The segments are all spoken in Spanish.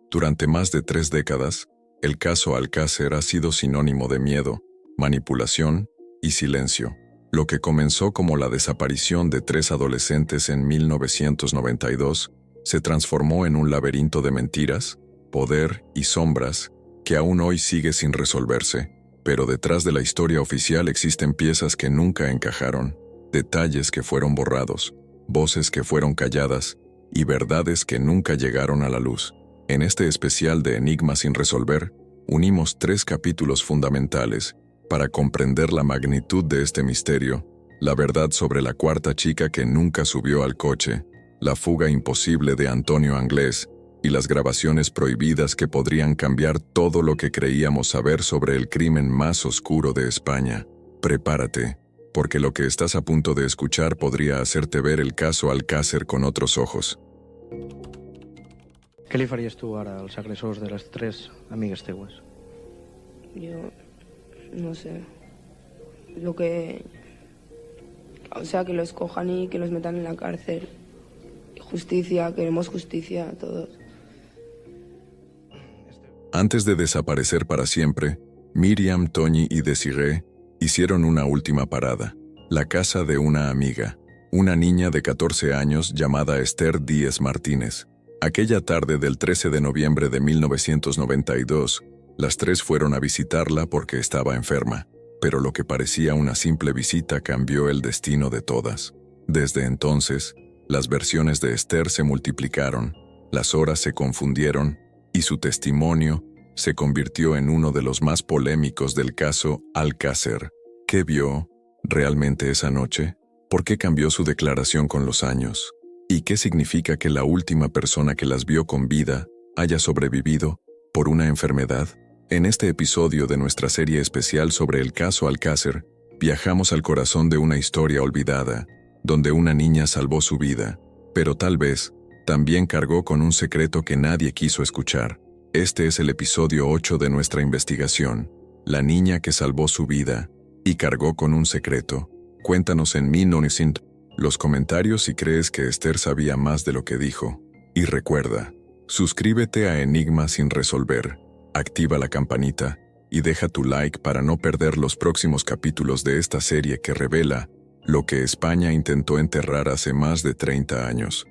Durante más de 3 décadas, el caso Alcácer ha sido sinónimo de miedo, manipulación y silencio. Lo que comenzó como la desaparición de 3 adolescentes en 1992 se transformó en un laberinto de mentiras, poder y sombras que aún hoy sigue sin resolverse. Pero detrás de la historia oficial existen piezas que nunca encajaron, detalles que fueron borrados, voces que fueron calladas y verdades que nunca llegaron a la luz. En este especial de Enigmas sin resolver, unimos 3 capítulos fundamentales para comprender la magnitud de este misterio, la verdad sobre la cuarta chica que nunca subió al coche, la fuga imposible de Antonio Anglés y las grabaciones prohibidas que podrían cambiar todo lo que creíamos saber sobre el crimen más oscuro de España. Prepárate, porque lo que estás a punto de escuchar podría hacerte ver el caso Alcácer con otros ojos. Què li faries tu ara als agressors de les 3 amigues teues? Yo no sé. Lo que... O sea, que los cojan y que los metan en la cárcel. Justicia, queremos justicia a todos. Antes de desaparecer para siempre, Miriam, Toñi y Desiree hicieron una última parada, la casa de una amiga, una niña de 14 años llamada Esther Díez Martínez. Aquella tarde del 13 de noviembre de 1992, las 3 fueron a visitarla porque estaba enferma, pero lo que parecía una simple visita cambió el destino de todas. Desde entonces, las versiones de Esther se multiplicaron, las horas se confundieron y su testimonio se convirtió en uno de los más polémicos del caso Alcácer. ¿Qué vio realmente esa noche? ¿Por qué cambió su declaración con los años? ¿Y qué significa que la última persona que las vio con vida haya sobrevivido por una enfermedad? En este episodio de nuestra serie especial sobre el caso Alcácer, viajamos al corazón de una historia olvidada, donde una niña salvó su vida, pero tal vez también cargó con un secreto que nadie quiso escuchar. Este es el episodio 8 de nuestra investigación, la niña que salvó su vida y cargó con un secreto. Cuéntanos en 1900 los comentarios si crees que Esther sabía más de lo que dijo. Y recuerda, suscríbete a Enigmas sin resolver, activa la campanita y deja tu like para no perder los próximos capítulos de esta serie que revela lo que España intentó enterrar hace más de 30 años.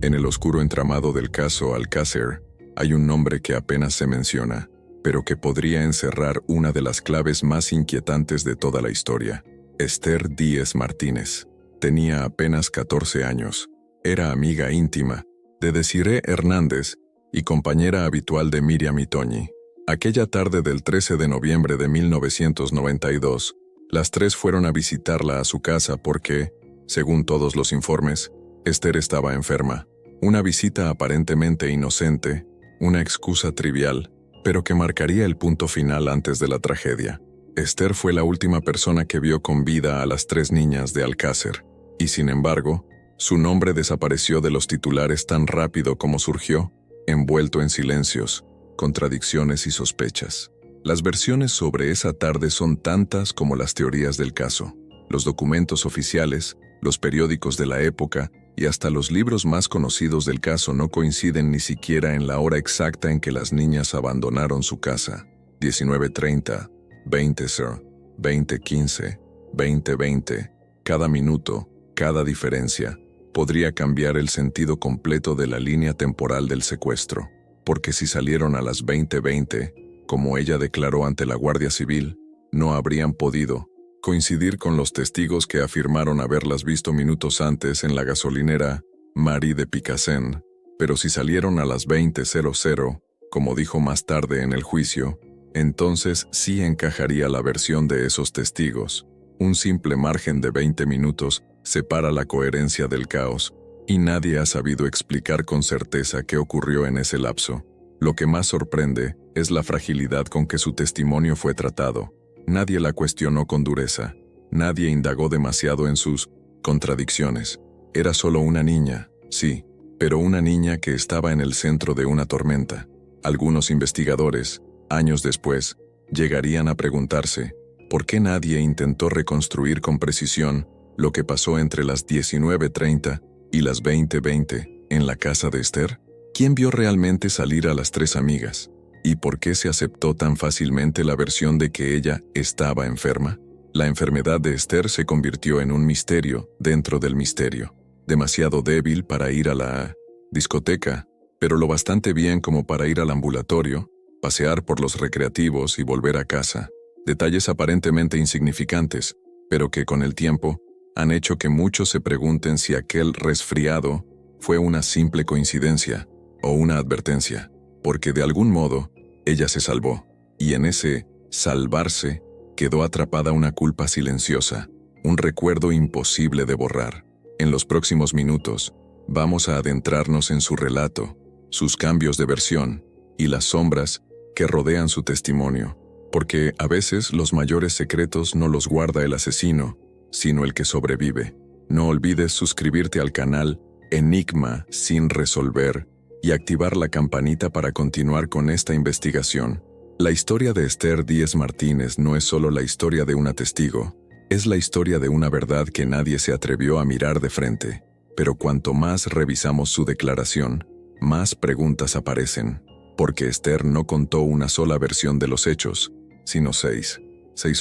En el oscuro entramado del caso Alcácer, hay un nombre que apenas se menciona, pero que podría encerrar una de las claves más inquietantes de toda la historia. Esther Díez Martínez. Tenía apenas 14 años. Era amiga íntima de Desiree Hernández y compañera habitual de Miriam y Toñi. Aquella tarde del 13 de noviembre de 1992, las 3 fueron a visitarla a su casa porque, según todos los informes, Esther estaba enferma. Una visita aparentemente inocente, una excusa trivial, pero que marcaría el punto final antes de la tragedia. Esther fue la última persona que vio con vida a las 3 niñas de Alcácer, y sin embargo, su nombre desapareció de los titulares tan rápido como surgió, envuelto en silencios, contradicciones y sospechas. Las versiones sobre esa tarde son tantas como las teorías del caso. Los documentos oficiales, los periódicos de la época y hasta los libros más conocidos del caso no coinciden ni siquiera en la hora exacta en que las niñas abandonaron su casa. 19:30, 20:00, 20:15, 20:20. Cada minuto, cada diferencia, podría cambiar el sentido completo de la línea temporal del secuestro. Porque si salieron a las 20:20, como ella declaró ante la Guardia Civil, no habrían podido coincidir con los testigos que afirmaron haberlas visto minutos antes en la gasolinera Marie de Picassent. Pero si salieron a las 20:00, como dijo más tarde en el juicio, entonces sí encajaría la versión de esos testigos. Un simple margen de 20 minutos separa la coherencia del caos, y nadie ha sabido explicar con certeza qué ocurrió en ese lapso. Lo que más sorprende es la fragilidad con que su testimonio fue tratado. Nadie la cuestionó con dureza, nadie indagó demasiado en sus contradicciones. Era solo una niña, sí, pero una niña que estaba en el centro de una tormenta. Algunos investigadores, años después, llegarían a preguntarse, ¿por qué nadie intentó reconstruir con precisión lo que pasó entre las 19:30 y las 20:20? en la casa de Esther? ¿Quién vio realmente salir a las 3 amigas? ¿Y por qué se aceptó tan fácilmente la versión de que ella estaba enferma? La enfermedad de Esther se convirtió en un misterio dentro del misterio. Demasiado débil para ir a la discoteca, pero lo bastante bien como para ir al ambulatorio, pasear por los recreativos y volver a casa. Detalles aparentemente insignificantes, pero que con el tiempo han hecho que muchos se pregunten si aquel resfriado fue una simple coincidencia o una advertencia, porque de algún modo ella se salvó, y en ese salvarse quedó atrapada una culpa silenciosa, un recuerdo imposible de borrar. En los próximos minutos vamos a adentrarnos en su relato, sus cambios de versión y las sombras que rodean su testimonio, porque a veces los mayores secretos no los guarda el asesino, sino el que sobrevive. No olvides suscribirte al canal Enigma sin resolver y activar la campanita para continuar con esta investigación. La historia de Esther Díez Martínez no es solo la historia de una testigo, es la historia de una verdad que nadie se atrevió a mirar de frente. Pero cuanto más revisamos su declaración, más preguntas aparecen, porque Esther no contó una sola versión de los hechos, sino 6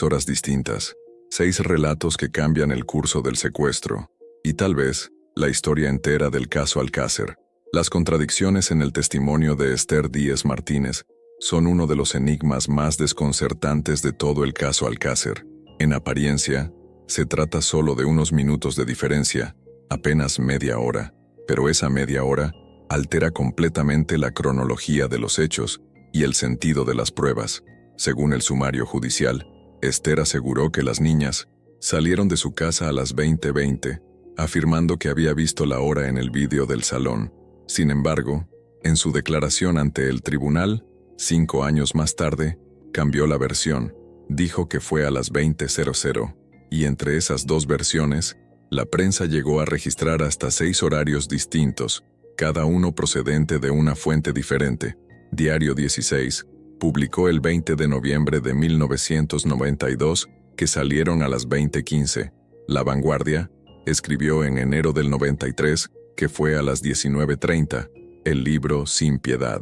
horas distintas, 6 relatos que cambian el curso del secuestro, y tal vez la historia entera del caso Alcácer. Las contradicciones en el testimonio de Esther Díez Martínez son uno de los enigmas más desconcertantes de todo el caso Alcácer. En apariencia, se trata solo de unos minutos de diferencia, apenas media hora, pero esa media hora altera completamente la cronología de los hechos y el sentido de las pruebas. Según el sumario judicial, Esther aseguró que las niñas salieron de su casa a las 20:20, afirmando que había visto la hora en el vídeo del salón. Sin embargo, en su declaración ante el tribunal, 5 años más tarde, cambió la versión. Dijo que fue a las 20:00, y entre esas dos versiones, la prensa llegó a registrar hasta 6 horarios distintos, cada uno procedente de una fuente diferente. Diario 16 publicó el 20 de noviembre de 1992 que salieron a las 20:15. La Vanguardia escribió en enero del 93 que fue a las 19:30. El libro Sin Piedad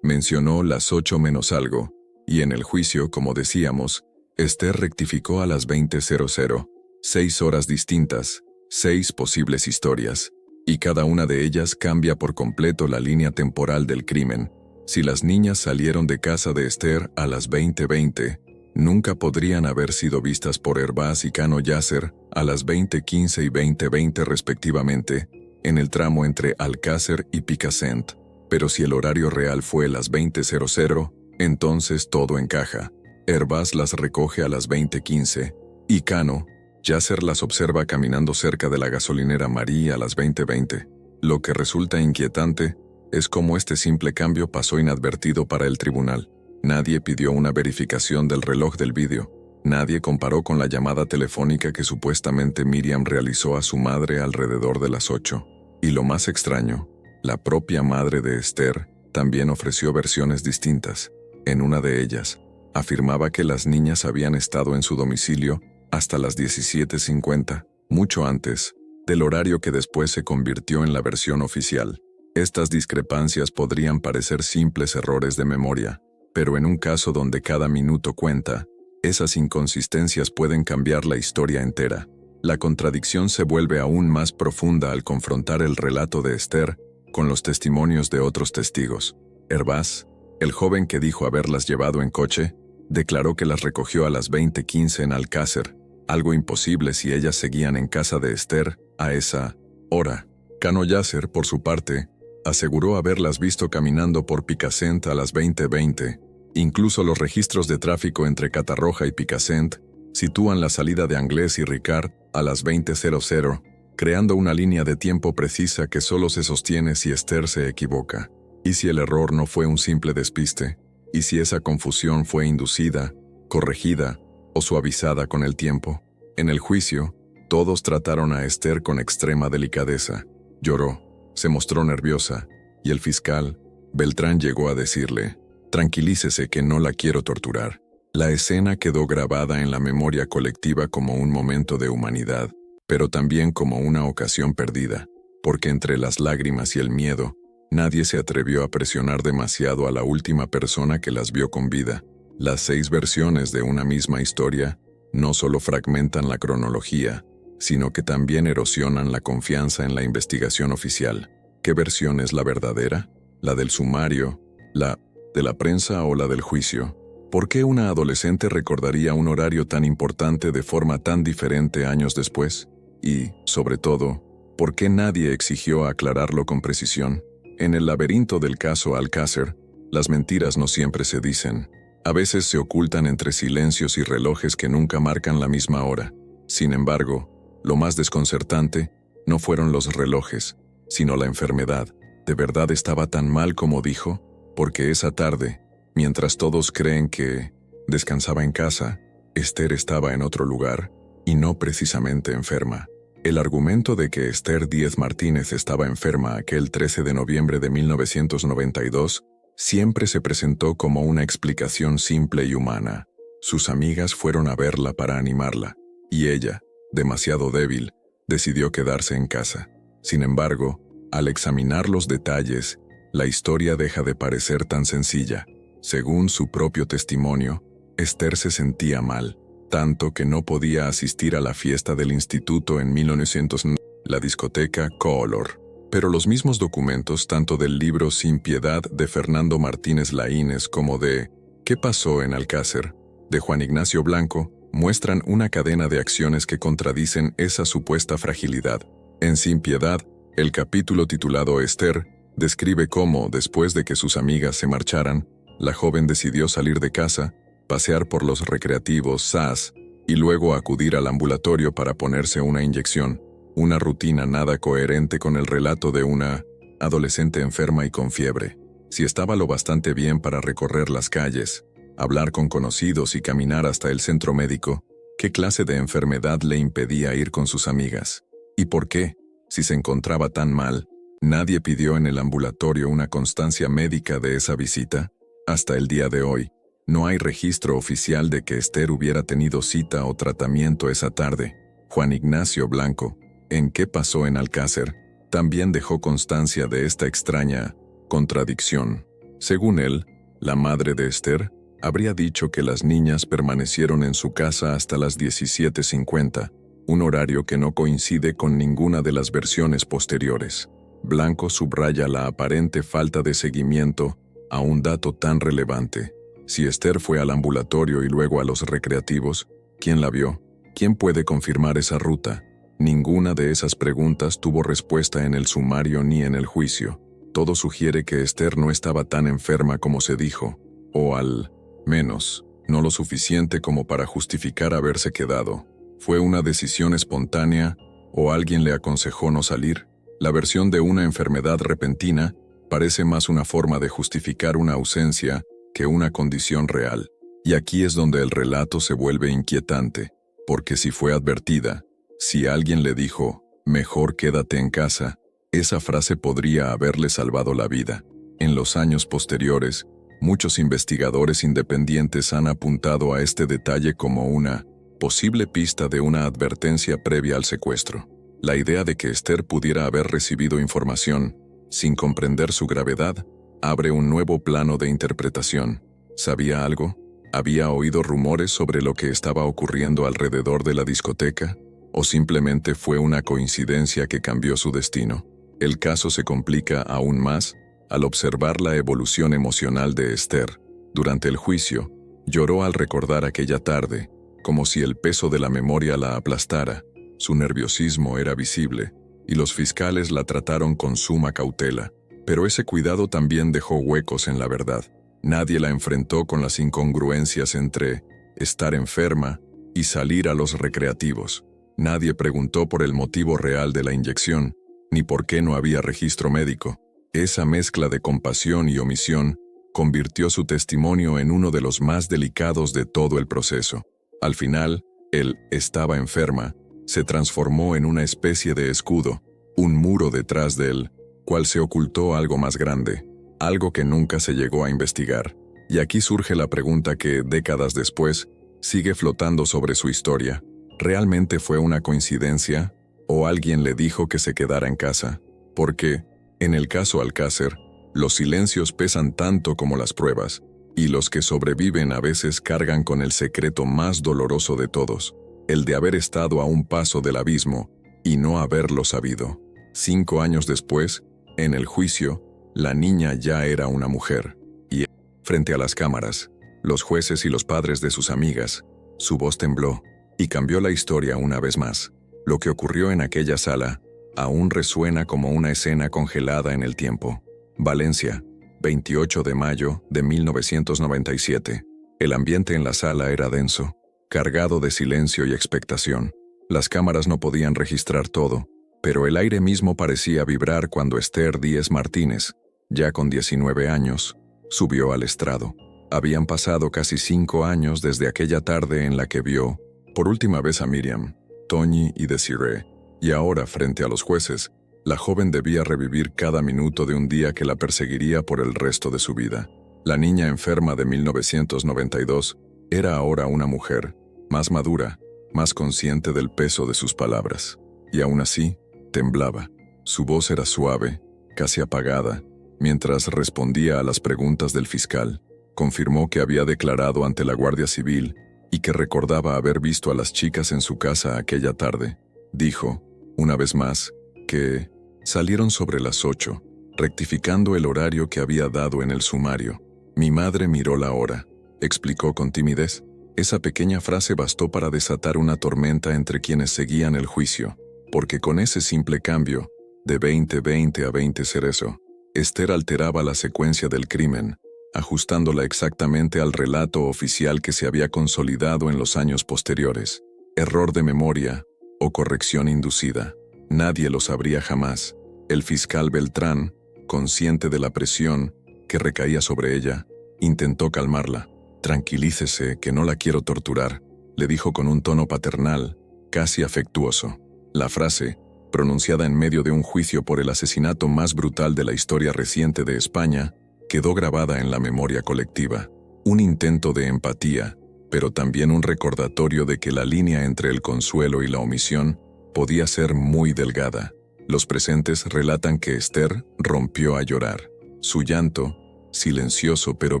mencionó las 8 menos algo, y en el juicio, como decíamos, Esther rectificó a las 20:00. 6 horas distintas, 6 posibles historias, y cada una de ellas cambia por completo la línea temporal del crimen. Si las niñas salieron de casa de Esther a las 20:20, nunca podrían haber sido vistas por Hervás y Cano Yasser a las 20:15 y 20:20 respectivamente, en el tramo entre Alcácer y Picassent. Pero si el horario real fue las 20:00, entonces todo encaja. Hervás las recoge a las 20:15, y Cano Yasser las observa caminando cerca de la gasolinera María a las 20:20. Lo que resulta inquietante es cómo este simple cambio pasó inadvertido para el tribunal. Nadie pidió una verificación del reloj del vídeo. Nadie comparó con la llamada telefónica que supuestamente Miriam realizó a su madre alrededor de las 8. Y lo más extraño, la propia madre de Esther también ofreció versiones distintas. En una de ellas, afirmaba que las niñas habían estado en su domicilio hasta las 17:50, mucho antes del horario que después se convirtió en la versión oficial. Estas discrepancias podrían parecer simples errores de memoria, pero en un caso donde cada minuto cuenta, esas inconsistencias pueden cambiar la historia entera. La contradicción se vuelve aún más profunda al confrontar el relato de Esther con los testimonios de otros testigos. Hervás, el joven que dijo haberlas llevado en coche, declaró que las recogió a las 20:15 en Alcácer, algo imposible si ellas seguían en casa de Esther a esa hora. Cano Yasser, por su parte, aseguró haberlas visto caminando por Picassent a las 20:20. Incluso los registros de tráfico entre Catarroja y Picassent sitúan la salida de Anglés y Ricard a las 20:00, creando una línea de tiempo precisa que solo se sostiene si Esther se equivoca. ¿Y si el error no fue un simple despiste? ¿Y si esa confusión fue inducida, corregida o suavizada con el tiempo? En el juicio, todos trataron a Esther con extrema delicadeza. Lloró, se mostró nerviosa, y el fiscal, Beltrán, llegó a decirle: «Tranquilícese que no la quiero torturar». La escena quedó grabada en la memoria colectiva como un momento de humanidad, pero también como una ocasión perdida. porque entre las lágrimas y el miedo, nadie se atrevió a presionar demasiado a la última persona que las vio con vida. Las 6 versiones de una misma historia no solo fragmentan la cronología, sino que también erosionan la confianza en la investigación oficial. ¿Qué versión es la verdadera? ¿La del sumario? ¿La de la prensa o la del juicio? ¿Por qué una adolescente recordaría un horario tan importante de forma tan diferente años después? Y, sobre todo, ¿por qué nadie exigió aclararlo con precisión? En el laberinto del caso Alcácer, las mentiras no siempre se dicen. A veces se ocultan entre silencios y relojes que nunca marcan la misma hora. Sin embargo, lo más desconcertante no fueron los relojes, sino la enfermedad. ¿De verdad estaba tan mal como dijo? Porque esa tarde, mientras todos creen que descansaba en casa, Esther estaba en otro lugar, y no precisamente enferma. El argumento de que Esther Díez Martínez estaba enferma aquel 13 de noviembre de 1992 siempre se presentó como una explicación simple y humana. Sus amigas fueron a verla para animarla, y ella, demasiado débil, decidió quedarse en casa. Sin embargo, al examinar los detalles, la historia deja de parecer tan sencilla. Según su propio testimonio, Esther se sentía mal, tanto que no podía asistir a la fiesta del instituto en 1990, la discoteca Color. Pero los mismos documentos, tanto del libro Sin Piedad de Fernando Martínez Laínez como de ¿Qué pasó en Alcácer?, de Juan Ignacio Blanco, muestran una cadena de acciones que contradicen esa supuesta fragilidad. En Sin Piedad, el capítulo titulado Esther describe cómo, después de que sus amigas se marcharan, la joven decidió salir de casa, pasear por los recreativos SAS y luego acudir al ambulatorio para ponerse una inyección. Una rutina nada coherente con el relato de una adolescente enferma y con fiebre. Si estaba lo bastante bien para recorrer las calles, hablar con conocidos y caminar hasta el centro médico, ¿qué clase de enfermedad le impedía ir con sus amigas? ¿Y por qué, si se encontraba tan mal, nadie pidió en el ambulatorio una constancia médica de esa visita? Hasta el día de hoy, no hay registro oficial de que Esther hubiera tenido cita o tratamiento esa tarde. Juan Ignacio Blanco, en ¿Qué pasó en Alcácer?, también dejó constancia de esta extraña contradicción. Según él, la madre de Esther habría dicho que las niñas permanecieron en su casa hasta las 17:50, un horario que no coincide con ninguna de las versiones posteriores. Blanco subraya la aparente falta de seguimiento a un dato tan relevante. Si Esther fue al ambulatorio y luego a los recreativos, ¿quién la vio? ¿Quién puede confirmar esa ruta? Ninguna de esas preguntas tuvo respuesta en el sumario ni en el juicio. Todo sugiere que Esther no estaba tan enferma como se dijo, o al menos, no lo suficiente como para justificar haberse quedado. ¿Fue una decisión espontánea o alguien le aconsejó no salir? La versión de una enfermedad repentina parece más una forma de justificar una ausencia que una condición real. Y aquí es donde el relato se vuelve inquietante, porque si fue advertida, si alguien le dijo, mejor quédate en casa, esa frase podría haberle salvado la vida. En los años posteriores, muchos investigadores independientes han apuntado a este detalle como una posible pista de una advertencia previa al secuestro. La idea de que Esther pudiera haber recibido información, sin comprender su gravedad, abre un nuevo plano de interpretación. ¿Sabía algo? ¿Había oído rumores sobre lo que estaba ocurriendo alrededor de la discoteca? ¿O simplemente fue una coincidencia que cambió su destino? El caso se complica aún más al observar la evolución emocional de Esther. Durante el juicio, lloró al recordar aquella tarde, como si el peso de la memoria la aplastara. Su nerviosismo era visible, y los fiscales la trataron con suma cautela. Pero ese cuidado también dejó huecos en la verdad. Nadie la enfrentó con las incongruencias entre estar enferma y salir a los recreativos. Nadie preguntó por el motivo real de la inyección, ni por qué no había registro médico. Esa mezcla de compasión y omisión convirtió su testimonio en uno de los más delicados de todo el proceso. Al final, el estaba enferma se transformó en una especie de escudo, un muro detrás de él, cual se ocultó algo más grande, algo que nunca se llegó a investigar. Y aquí surge la pregunta que, décadas después, sigue flotando sobre su historia. ¿Realmente fue una coincidencia? ¿O alguien le dijo que se quedara en casa? Porque, en el caso Alcácer, los silencios pesan tanto como las pruebas, y los que sobreviven a veces cargan con el secreto más doloroso de todos, el de haber estado a un paso del abismo y no haberlo sabido. 5 años después, en el juicio, la niña ya era una mujer, y, frente a las cámaras, los jueces y los padres de sus amigas, su voz tembló, y cambió la historia una vez más. Lo que ocurrió en aquella sala aún resuena como una escena congelada en el tiempo. Valencia, 28 de mayo de 1997. El ambiente en la sala era denso, cargado de silencio y expectación. Las cámaras no podían registrar todo, pero el aire mismo parecía vibrar cuando Esther Díez Martínez, ya con 19 años, subió al estrado. Habían pasado casi 5 años desde aquella tarde en la que vio, por última vez a Miriam, Toñi y Desiree, y ahora, frente a los jueces, la joven debía revivir cada minuto de un día que la perseguiría por el resto de su vida. La niña enferma de 1992 era ahora una mujer, más madura, más consciente del peso de sus palabras. Y aún así, temblaba. Su voz era suave, casi apagada, mientras respondía a las preguntas del fiscal. Confirmó que había declarado ante la Guardia Civil y que recordaba haber visto a las chicas en su casa aquella tarde. Dijo, una vez más, que salieron sobre las 8, rectificando el horario que había dado en el sumario. Mi madre miró la hora, explicó con timidez. Esa pequeña frase bastó para desatar una tormenta entre quienes seguían el juicio, porque con ese simple cambio, de 20-20 a 20 cerezo, Esther alteraba la secuencia del crimen, ajustándola exactamente al relato oficial que se había consolidado en los años posteriores. Error de memoria o corrección inducida. Nadie lo sabría jamás. El fiscal Beltrán, consciente de la presión que recaía sobre ella, intentó calmarla. «Tranquilícese, que no la quiero torturar», le dijo con un tono paternal, casi afectuoso. La frase, pronunciada en medio de un juicio por el asesinato más brutal de la historia reciente de España, quedó grabada en la memoria colectiva. Un intento de empatía, pero también un recordatorio de que la línea entre el consuelo y la omisión podía ser muy delgada. Los presentes relatan que Esther rompió a llorar. Su llanto, silencioso pero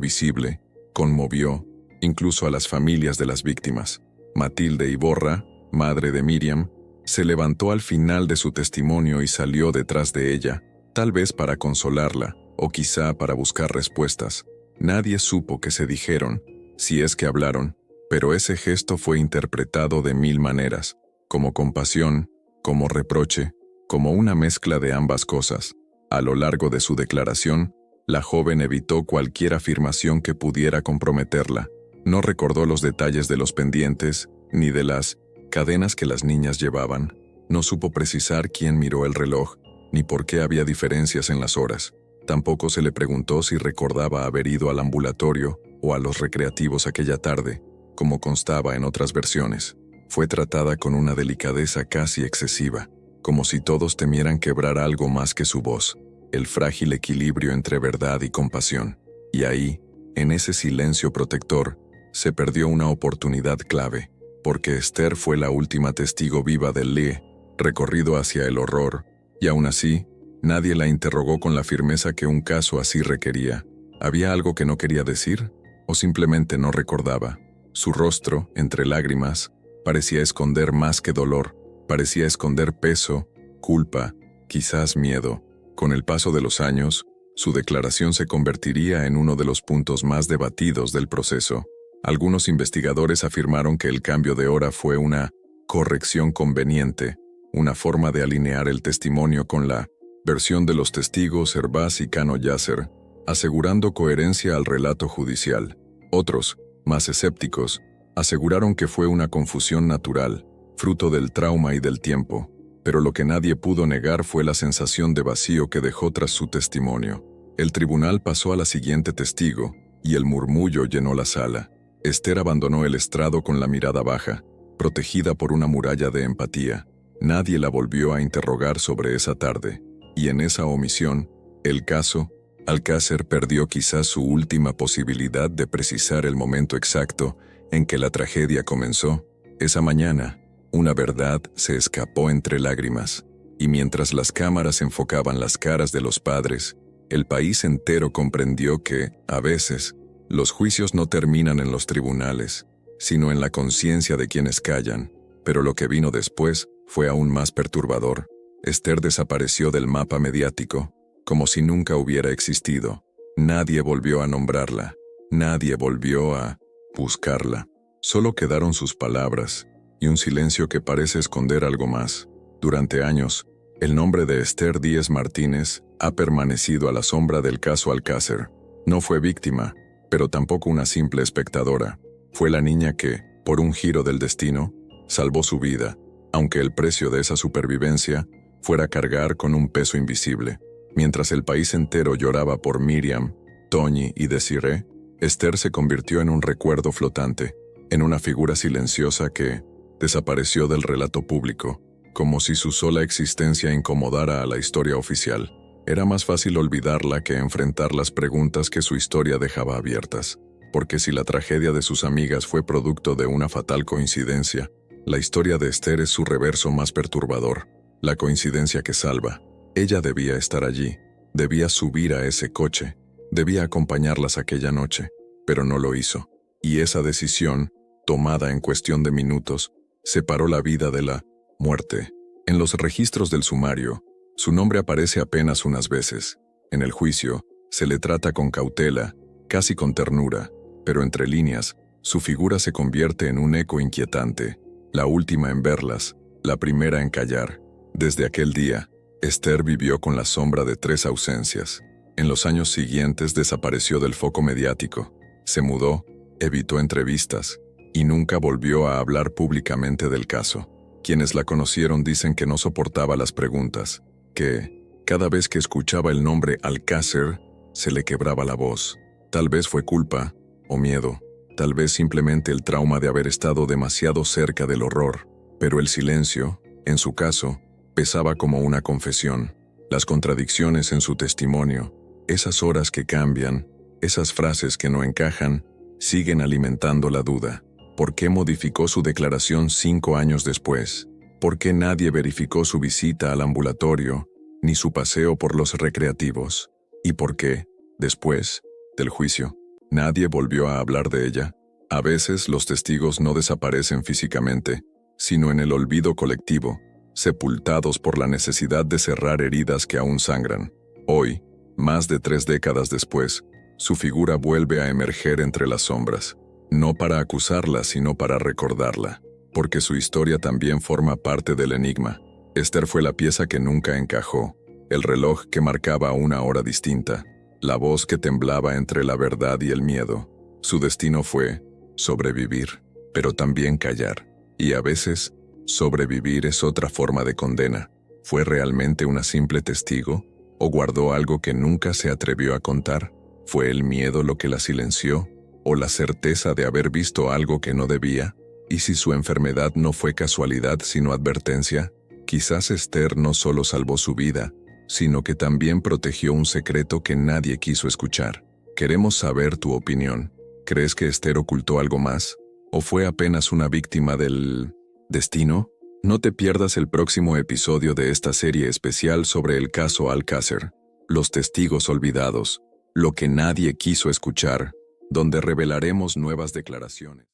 visible, conmovió incluso a las familias de las víctimas. Matilde Iborra, madre de Miriam, se levantó al final de su testimonio y salió detrás de ella, tal vez para consolarla, o quizá para buscar respuestas. Nadie supo qué se dijeron, si es que hablaron, pero ese gesto fue interpretado de 1000 maneras, como compasión, como reproche, como una mezcla de ambas cosas. A lo largo de su declaración, la joven evitó cualquier afirmación que pudiera comprometerla. No recordó los detalles de los pendientes, ni de las cadenas que las niñas llevaban. No supo precisar quién miró el reloj, ni por qué había diferencias en las horas. Tampoco se le preguntó si recordaba haber ido al ambulatorio o a los recreativos aquella tarde, como constaba en otras versiones. Fue tratada con una delicadeza casi excesiva, como si todos temieran quebrar algo más que su voz, el frágil equilibrio entre verdad y compasión. Y ahí, en ese silencio protector, se perdió una oportunidad clave, porque Esther fue la última testigo viva del recorrido hacia el horror, y aún así, nadie la interrogó con la firmeza que un caso así requería. ¿Había algo que no quería decir? ¿O simplemente no recordaba? Su rostro, entre lágrimas, parecía esconder más que dolor, parecía esconder peso, culpa, quizás miedo. Con el paso de los años, su declaración se convertiría en uno de los puntos más debatidos del proceso. Algunos investigadores afirmaron que el cambio de hora fue una corrección conveniente, una forma de alinear el testimonio con la versión de los testigos Hervás y Cano Yasser, asegurando coherencia al relato judicial. Otros, más escépticos, aseguraron que fue una confusión natural, fruto del trauma y del tiempo, pero lo que nadie pudo negar fue la sensación de vacío que dejó tras su testimonio. El tribunal pasó a la siguiente testigo, y el murmullo llenó la sala. Esther abandonó el estrado con la mirada baja, protegida por una muralla de empatía. Nadie la volvió a interrogar sobre esa tarde, y en esa omisión, el caso, Alcácer perdió quizás su última posibilidad de precisar el momento exacto en que la tragedia comenzó. Esa mañana, una verdad se escapó entre lágrimas, y mientras las cámaras enfocaban las caras de los padres, el país entero comprendió que, a veces, los juicios no terminan en los tribunales, sino en la conciencia de quienes callan. Pero lo que vino después fue aún más perturbador. Esther desapareció del mapa mediático, como si nunca hubiera existido. Nadie volvió a nombrarla, nadie volvió a buscarla. Solo quedaron sus palabras y un silencio que parece esconder algo más. Durante años, el nombre de Esther Díez Martínez ha permanecido a la sombra del caso Alcácer. No fue víctima, pero tampoco una simple espectadora. Fue la niña que, por un giro del destino, salvó su vida, aunque el precio de esa supervivencia fuera cargar con un peso invisible. Mientras el país entero lloraba por Miriam, Toñi y Desiree, Esther se convirtió en un recuerdo flotante, en una figura silenciosa que desapareció del relato público, como si su sola existencia incomodara a la historia oficial. Era más fácil olvidarla que enfrentar las preguntas que su historia dejaba abiertas, porque si la tragedia de sus amigas fue producto de una fatal coincidencia, la historia de Esther es su reverso más perturbador, la coincidencia que salva. Ella debía estar allí, debía subir a ese coche, debía acompañarlas aquella noche, pero no lo hizo. Y esa decisión, tomada en cuestión de minutos, separó la vida de la muerte. En los registros del sumario, su nombre aparece apenas unas veces. En el juicio, se le trata con cautela, casi con ternura, pero entre líneas, su figura se convierte en un eco inquietante, la última en verlas, la primera en callar. Desde aquel día, Esther vivió con la sombra de 3 ausencias. En los años siguientes desapareció del foco mediático, se mudó, evitó entrevistas, y nunca volvió a hablar públicamente del caso. Quienes la conocieron dicen que no soportaba las preguntas, que, cada vez que escuchaba el nombre Alcácer, se le quebraba la voz. Tal vez fue culpa, o miedo, tal vez simplemente el trauma de haber estado demasiado cerca del horror, pero el silencio, en su caso, pesaba como una confesión. Las contradicciones en su testimonio, esas horas que cambian, esas frases que no encajan, siguen alimentando la duda. ¿Por qué modificó su declaración 5 años después? ¿Por qué nadie verificó su visita al ambulatorio, ni su paseo por los recreativos? ¿Y por qué, después del juicio, nadie volvió a hablar de ella? A veces los testigos no desaparecen físicamente, sino en el olvido colectivo, sepultados por la necesidad de cerrar heridas que aún sangran. Hoy, más de 3 décadas después, su figura vuelve a emerger entre las sombras, no para acusarla, sino para recordarla, porque su historia también forma parte del enigma. Esther fue la pieza que nunca encajó, el reloj que marcaba una hora distinta, la voz que temblaba entre la verdad y el miedo. Su destino fue sobrevivir, pero también callar, y a veces, sobrevivir es otra forma de condena. ¿Fue realmente una simple testigo? ¿O guardó algo que nunca se atrevió a contar? ¿Fue el miedo lo que la silenció? ¿O la certeza de haber visto algo que no debía? ¿Y si su enfermedad no fue casualidad sino advertencia? Quizás Esther no solo salvó su vida, sino que también protegió un secreto que nadie quiso escuchar. Queremos saber tu opinión. ¿Crees que Esther ocultó algo más? ¿O fue apenas una víctima del destino? No te pierdas el próximo episodio de esta serie especial sobre el caso Alcácer, los testigos olvidados, lo que nadie quiso escuchar, donde revelaremos nuevas declaraciones.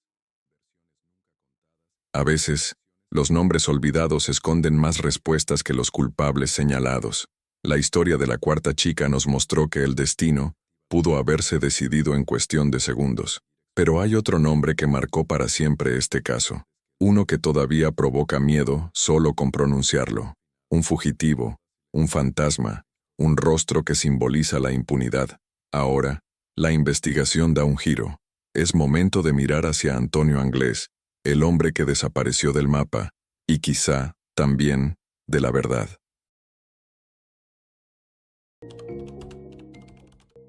A veces, los nombres olvidados esconden más respuestas que los culpables señalados. La historia de la cuarta chica nos mostró que el destino pudo haberse decidido en cuestión de segundos. Pero hay otro nombre que marcó para siempre este caso. Uno que todavía provoca miedo solo con pronunciarlo. Un fugitivo, un fantasma, un rostro que simboliza la impunidad. Ahora, la investigación da un giro. Es momento de mirar hacia Antonio Anglés, el hombre que desapareció del mapa, y quizá, también, de la verdad.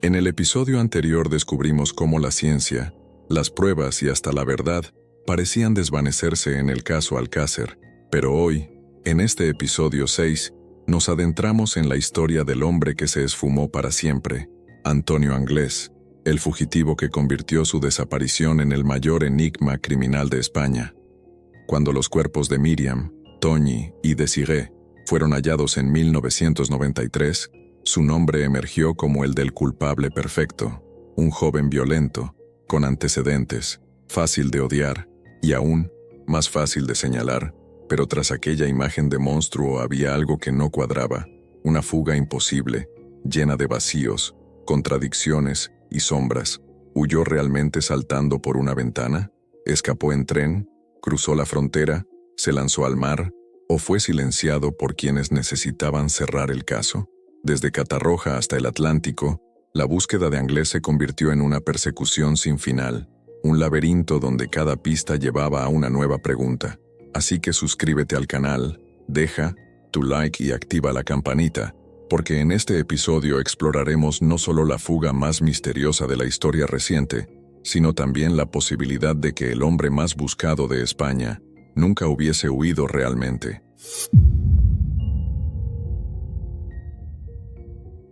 En el episodio anterior descubrimos cómo la ciencia, las pruebas y hasta la verdad parecían desvanecerse en el caso Alcácer, pero hoy, en este episodio 6, nos adentramos en la historia del hombre que se esfumó para siempre, Antonio Anglés, el fugitivo que convirtió su desaparición en el mayor enigma criminal de España. Cuando los cuerpos de Miriam, Toñi y Desiree fueron hallados en 1993, su nombre emergió como el del culpable perfecto, un joven violento, con antecedentes, fácil de odiar y aún más fácil de señalar, pero tras aquella imagen de monstruo había algo que no cuadraba, una fuga imposible, llena de vacíos, contradicciones y sombras. ¿Huyó realmente saltando por una ventana? ¿Escapó en tren? ¿Cruzó la frontera? ¿Se lanzó al mar? ¿O fue silenciado por quienes necesitaban cerrar el caso? Desde Catarroja hasta el Atlántico, la búsqueda de Anglés se convirtió en una persecución sin final, un laberinto donde cada pista llevaba a una nueva pregunta. Así que suscríbete al canal, deja tu like y activa la campanita, porque en este episodio exploraremos no solo la fuga más misteriosa de la historia reciente, sino también la posibilidad de que el hombre más buscado de España nunca hubiese huido realmente.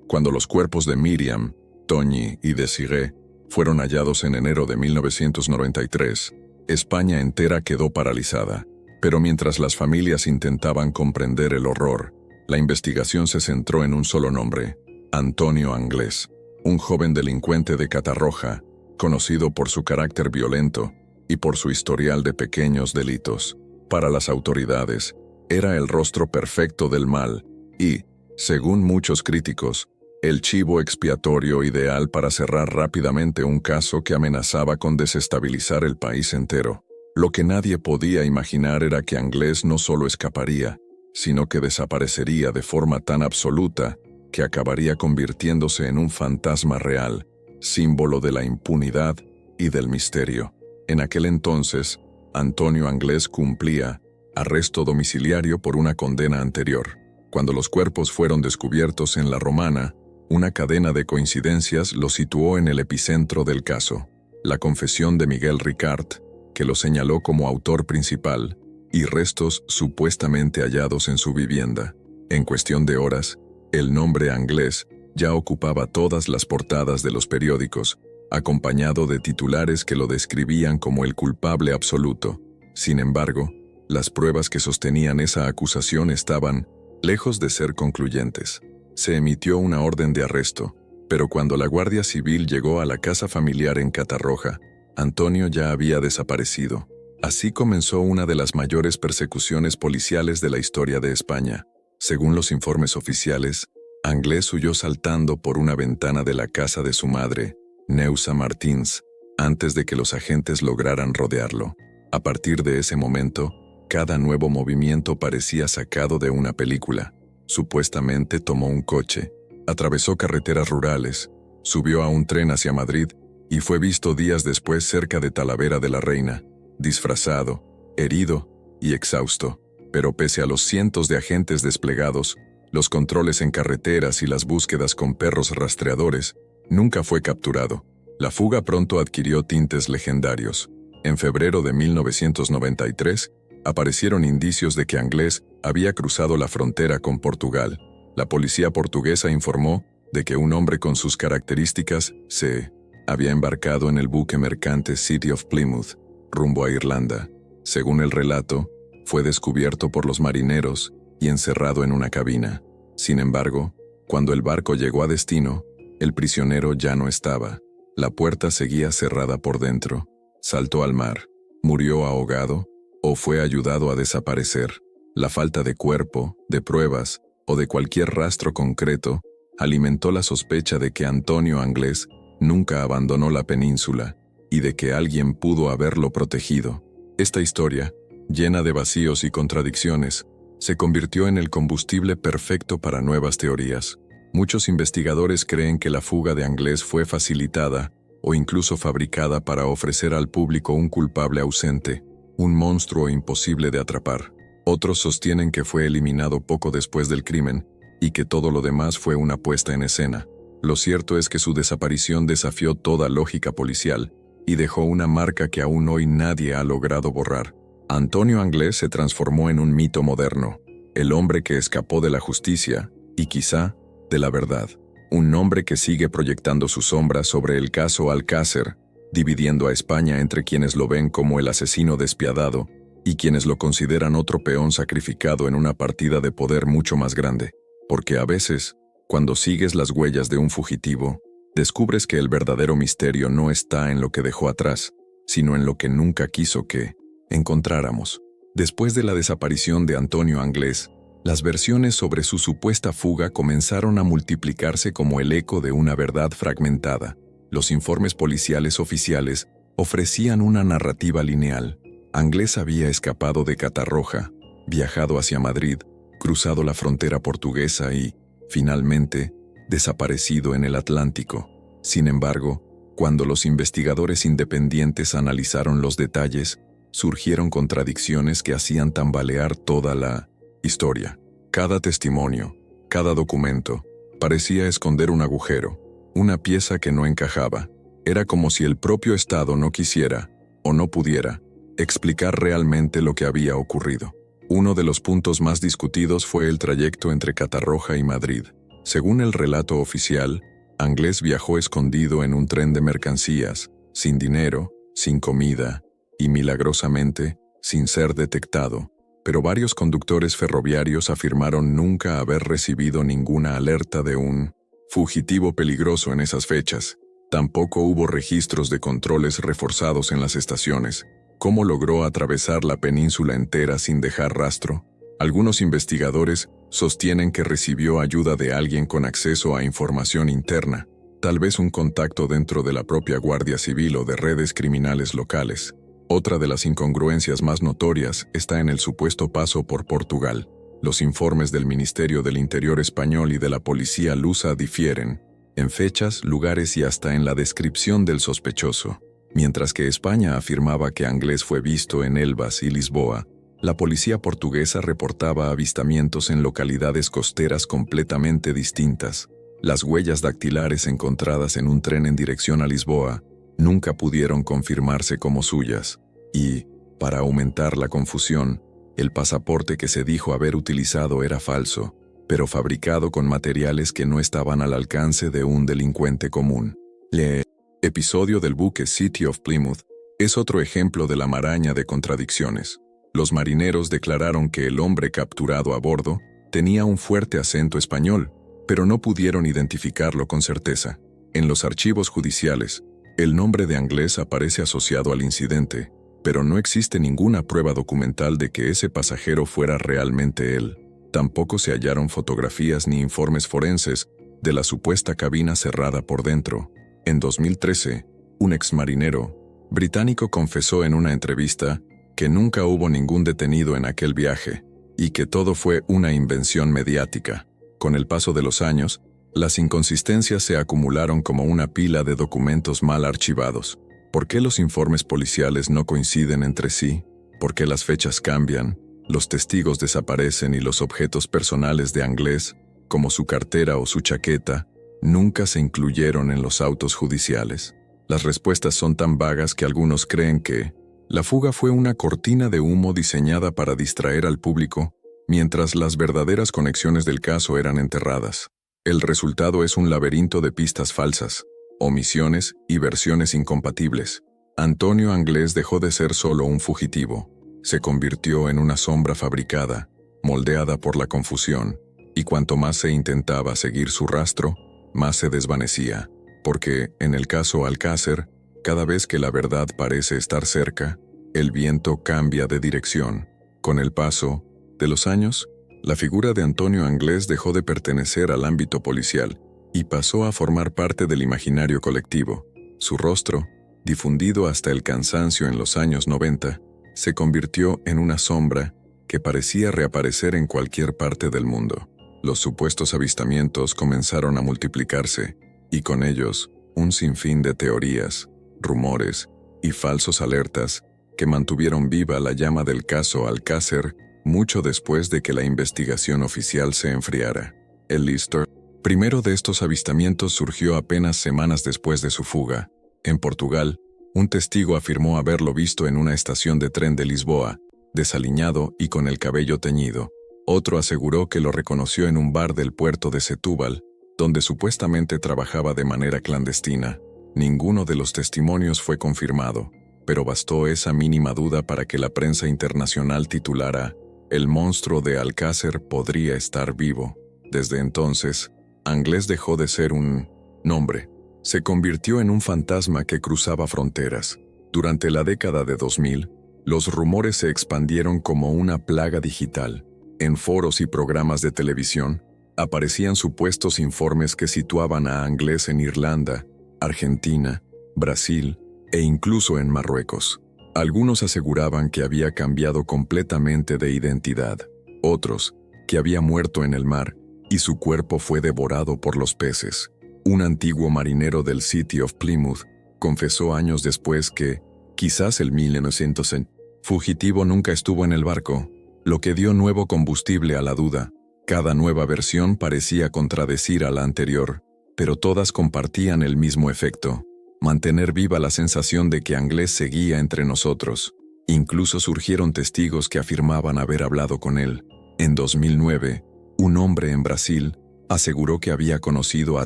Cuando los cuerpos de Miriam, Toñi y Desiré fueron hallados en enero de 1993, España entera quedó paralizada. Pero mientras las familias intentaban comprender el horror, la investigación se centró en un solo nombre: Antonio Anglés, un joven delincuente de Catarroja, conocido por su carácter violento y por su historial de pequeños delitos. Para las autoridades, era el rostro perfecto del mal y, según muchos críticos, el chivo expiatorio ideal para cerrar rápidamente un caso que amenazaba con desestabilizar el país entero. Lo que nadie podía imaginar era que Anglés no solo escaparía, sino que desaparecería de forma tan absoluta que acabaría convirtiéndose en un fantasma real, símbolo de la impunidad y del misterio. En aquel entonces, Antonio Anglés cumplía arresto domiciliario por una condena anterior. Cuando los cuerpos fueron descubiertos en La Romana, una cadena de coincidencias lo situó en el epicentro del caso. La confesión de Miguel Ricard, que lo señaló como autor principal, y restos supuestamente hallados en su vivienda. En cuestión de horas, el nombre Anglés ya ocupaba todas las portadas de los periódicos, acompañado de titulares que lo describían como el culpable absoluto. Sin embargo, las pruebas que sostenían esa acusación estaban lejos de ser concluyentes. Se emitió una orden de arresto, pero cuando la Guardia Civil llegó a la casa familiar en Catarroja, Antonio ya había desaparecido. Así comenzó una de las mayores persecuciones policiales de la historia de España. Según los informes oficiales, Anglés huyó saltando por una ventana de la casa de su madre, Neusa Martins, antes de que los agentes lograran rodearlo. A partir de ese momento, cada nuevo movimiento parecía sacado de una película. Supuestamente tomó un coche, atravesó carreteras rurales, subió a un tren hacia Madrid y fue visto días después cerca de Talavera de la Reina, disfrazado, herido y exhausto. Pero pese a los cientos de agentes desplegados, los controles en carreteras y las búsquedas con perros rastreadores, nunca fue capturado. La fuga pronto adquirió tintes legendarios. En febrero de 1993, aparecieron indicios de que Anglés había cruzado la frontera con Portugal. La policía portuguesa informó de que un hombre con sus características se había embarcado en el buque mercante City of Plymouth, rumbo a Irlanda. Según el relato, fue descubierto por los marineros y encerrado en una cabina. Sin embargo, cuando el barco llegó a destino, el prisionero ya no estaba. La puerta seguía cerrada por dentro. Saltó al mar, murió ahogado o fue ayudado a desaparecer. La falta de cuerpo, de pruebas o de cualquier rastro concreto alimentó la sospecha de que Antonio Anglés nunca abandonó la península y de que alguien pudo haberlo protegido. Esta historia, llena de vacíos y contradicciones, se convirtió en el combustible perfecto para nuevas teorías. Muchos investigadores creen que la fuga de Anglés fue facilitada o incluso fabricada para ofrecer al público un culpable ausente, un monstruo imposible de atrapar. Otros sostienen que fue eliminado poco después del crimen y que todo lo demás fue una puesta en escena. Lo cierto es que su desaparición desafió toda lógica policial y dejó una marca que aún hoy nadie ha logrado borrar. Antonio Anglés se transformó en un mito moderno, el hombre que escapó de la justicia y quizá de la verdad. Un nombre que sigue proyectando su sombra sobre el caso Alcácer, dividiendo a España entre quienes lo ven como el asesino despiadado y quienes lo consideran otro peón sacrificado en una partida de poder mucho más grande, porque a veces, cuando sigues las huellas de un fugitivo, descubres que el verdadero misterio no está en lo que dejó atrás, sino en lo que nunca quiso que encontráramos. Después de la desaparición de Antonio Anglés, las versiones sobre su supuesta fuga comenzaron a multiplicarse como el eco de una verdad fragmentada. Los informes policiales oficiales ofrecían una narrativa lineal. Anglés había escapado de Catarroja, viajado hacia Madrid, cruzado la frontera portuguesa y, finalmente, desaparecido en el Atlántico. Sin embargo, cuando los investigadores independientes analizaron los detalles, surgieron contradicciones que hacían tambalear toda la historia. Cada testimonio, cada documento, parecía esconder un agujero, una pieza que no encajaba. Era como si el propio Estado no quisiera, o no pudiera, explicar realmente lo que había ocurrido. Uno de los puntos más discutidos fue el trayecto entre Catarroja y Madrid. Según el relato oficial, Anglés viajó escondido en un tren de mercancías, sin dinero, sin comida y, milagrosamente, sin ser detectado. Pero varios conductores ferroviarios afirmaron nunca haber recibido ninguna alerta de un fugitivo peligroso en esas fechas. Tampoco hubo registros de controles reforzados en las estaciones. ¿Cómo logró atravesar la península entera sin dejar rastro? Algunos investigadores sostienen que recibió ayuda de alguien con acceso a información interna, tal vez un contacto dentro de la propia Guardia Civil o de redes criminales locales. Otra de las incongruencias más notorias está en el supuesto paso por Portugal. Los informes del Ministerio del Interior español y de la policía lusa difieren en fechas, lugares y hasta en la descripción del sospechoso. Mientras que España afirmaba que Anglés fue visto en Elvas y Lisboa, la policía portuguesa reportaba avistamientos en localidades costeras completamente distintas. Las huellas dactilares encontradas en un tren en dirección a Lisboa nunca pudieron confirmarse como suyas, y, para aumentar la confusión, el pasaporte que se dijo haber utilizado era falso, pero fabricado con materiales que no estaban al alcance de un delincuente común. El episodio del buque City of Plymouth es otro ejemplo de la maraña de contradicciones. Los marineros declararon que el hombre capturado a bordo tenía un fuerte acento español, pero no pudieron identificarlo con certeza. En los archivos judiciales, el nombre de Anglés aparece asociado al incidente, pero no existe ninguna prueba documental de que ese pasajero fuera realmente él. Tampoco se hallaron fotografías ni informes forenses de la supuesta cabina cerrada por dentro. En 2013, un exmarinero británico confesó en una entrevista que nunca hubo ningún detenido en aquel viaje y que todo fue una invención mediática. Con el paso de los años, las inconsistencias se acumularon como una pila de documentos mal archivados. ¿Por qué los informes policiales no coinciden entre sí? ¿Por qué las fechas cambian? Los testigos desaparecen y los objetos personales de Anglés, como su cartera o su chaqueta, nunca se incluyeron en los autos judiciales. Las respuestas son tan vagas que algunos creen que la fuga fue una cortina de humo diseñada para distraer al público, mientras las verdaderas conexiones del caso eran enterradas. El resultado es un laberinto de pistas falsas, omisiones y versiones incompatibles. Antonio Anglés dejó de ser solo un fugitivo. Se convirtió en una sombra fabricada, moldeada por la confusión, y cuanto más se intentaba seguir su rastro, más se desvanecía, porque, en el caso Alcácer, cada vez que la verdad parece estar cerca, el viento cambia de dirección. Con el paso de los años, la figura de Antonio Anglés dejó de pertenecer al ámbito policial y pasó a formar parte del imaginario colectivo. Su rostro, difundido hasta el cansancio en los años 90, se convirtió en una sombra que parecía reaparecer en cualquier parte del mundo. Los supuestos avistamientos comenzaron a multiplicarse, y con ellos, un sinfín de teorías, rumores y falsos alertas que mantuvieron viva la llama del caso Alcácer mucho después de que la investigación oficial se enfriara. El Lister, primero de estos avistamientos, surgió apenas semanas después de su fuga. En Portugal, un testigo afirmó haberlo visto en una estación de tren de Lisboa, desaliñado y con el cabello teñido. Otro aseguró que lo reconoció en un bar del puerto de Setúbal, donde supuestamente trabajaba de manera clandestina. Ninguno de los testimonios fue confirmado, pero bastó esa mínima duda para que la prensa internacional titulara «El monstruo de Alcácer podría estar vivo». Desde entonces, Anglés dejó de ser un nombre. Se convirtió en un fantasma que cruzaba fronteras. Durante la década de 2000, los rumores se expandieron como una plaga digital. En foros y programas de televisión, aparecían supuestos informes que situaban a Anglés en Irlanda, Argentina, Brasil e incluso en Marruecos. Algunos aseguraban que había cambiado completamente de identidad, otros, que había muerto en el mar y su cuerpo fue devorado por los peces. Un antiguo marinero del City of Plymouth confesó años después que, quizás el 1900, fugitivo nunca estuvo en el barco, lo que dio nuevo combustible a la duda. Cada nueva versión parecía contradecir a la anterior, pero todas compartían el mismo efecto: mantener viva la sensación de que Anglés seguía entre nosotros. Incluso surgieron testigos que afirmaban haber hablado con él. En 2009, un hombre en Brasil aseguró que había conocido a